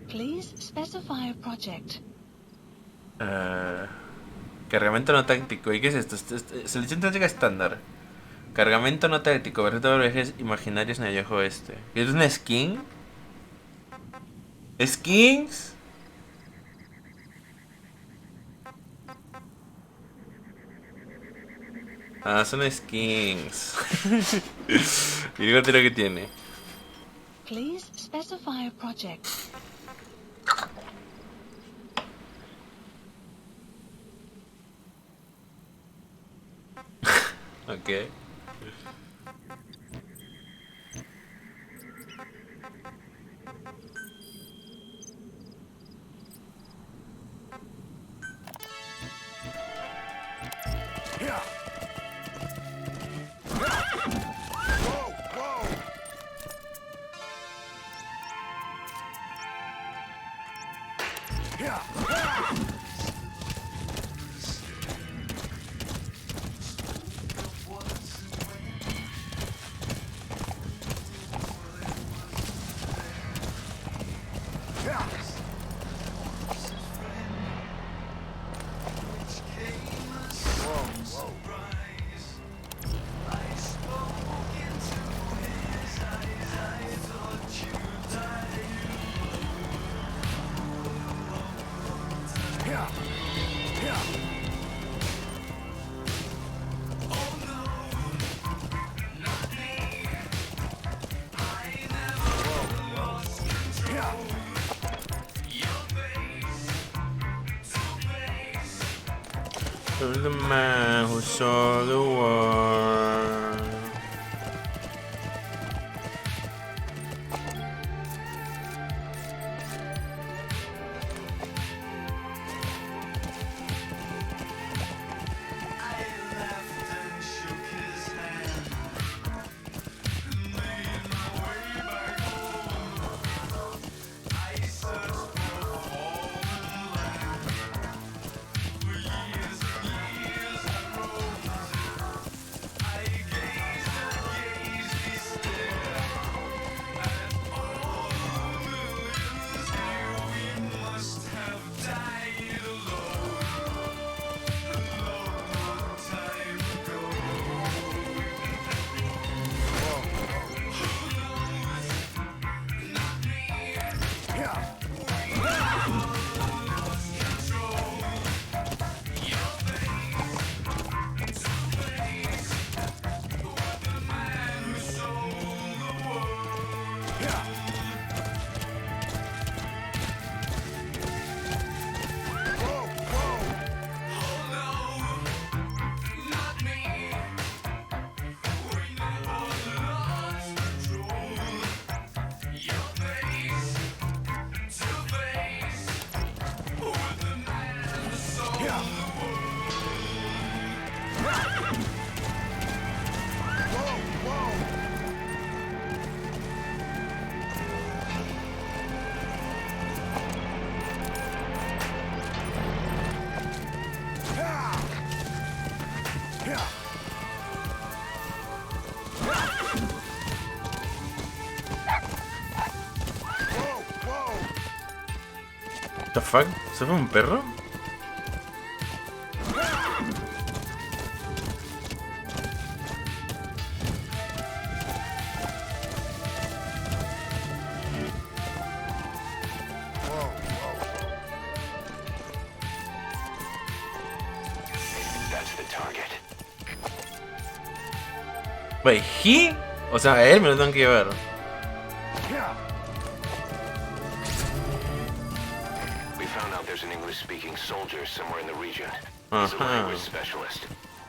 Please specify a project. Cargamento no táctico. ¿Y qué es esto? Selección táctica estándar. Cargamento no táctico. Berreta de viajes imaginarios en el viejo oeste. ¿Es una skin? ¿Skins? Ah, son skins. Y digo lo que tiene. Please specify a project. Ok. The man who saw the war. The fuck? ¿Se fue un perro? Wait, he? O sea, a él me lo tengo que llevar. We found out there's an English-speaking soldier somewhere in the region. He's a language specialist.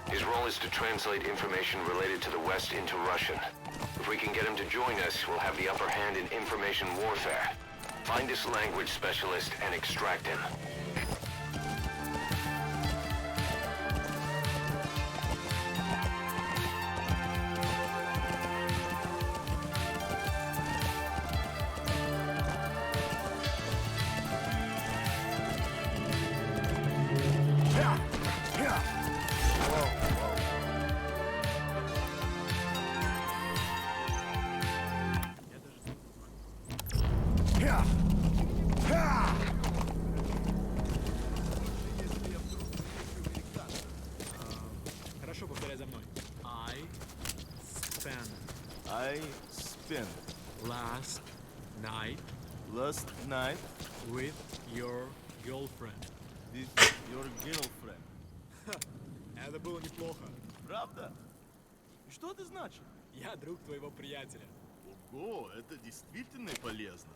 His role is to translate information related to the West into Russian. If we can get him to join us, we'll have the upper hand in information warfare. Find this language specialist and extract him. Хорошо, повторяй за мной. I spent last night with your girlfriend. With your girlfriend. Это было неплохо. Правда? И что это значит? Я друг твоего приятеля. Ого, это действительно полезно.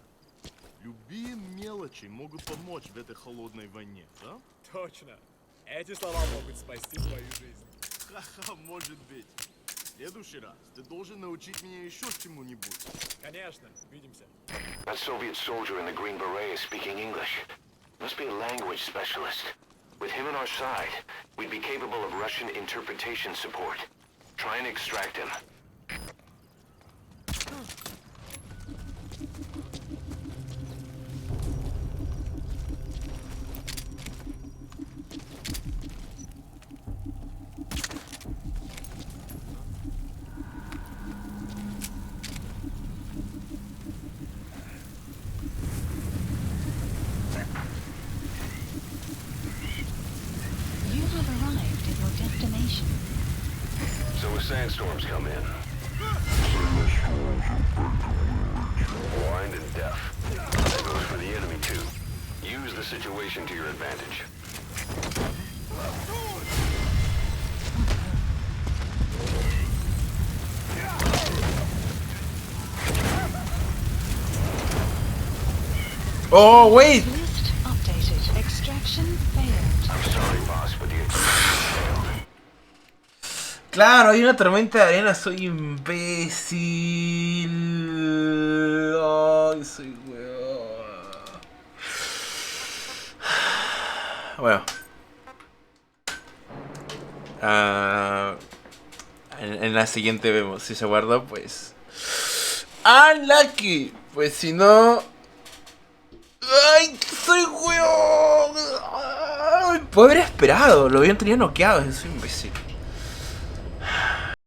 Любые мелочи могут помочь в этой холодной войне, да? Точно. Эти слова могут спасти твою жизнь. Ха-ха, может быть. В следующий раз ты должен научить меня еще чему-нибудь. Конечно, увидимся. That Soviet soldier in the green beret is speaking English. Must be a language specialist. With him on our side, we'd be capable of Russian interpretation support. Try and extract him. So as sandstorms come in, blind and deaf. That goes for the enemy too. Use the situation to your advantage. Oh wait! List updated. Extraction failed. I'm sorry, boss, but the extraction failed. Claro, hay una tormenta de arena, soy imbécil. Ay, soy weón. Bueno. En la siguiente vemos. Si se guardó, pues. ¡Unlucky! Pues si no. ¡Ay, soy weón! Ay, puedo haber esperado, lo habían tenido noqueado, soy imbécil.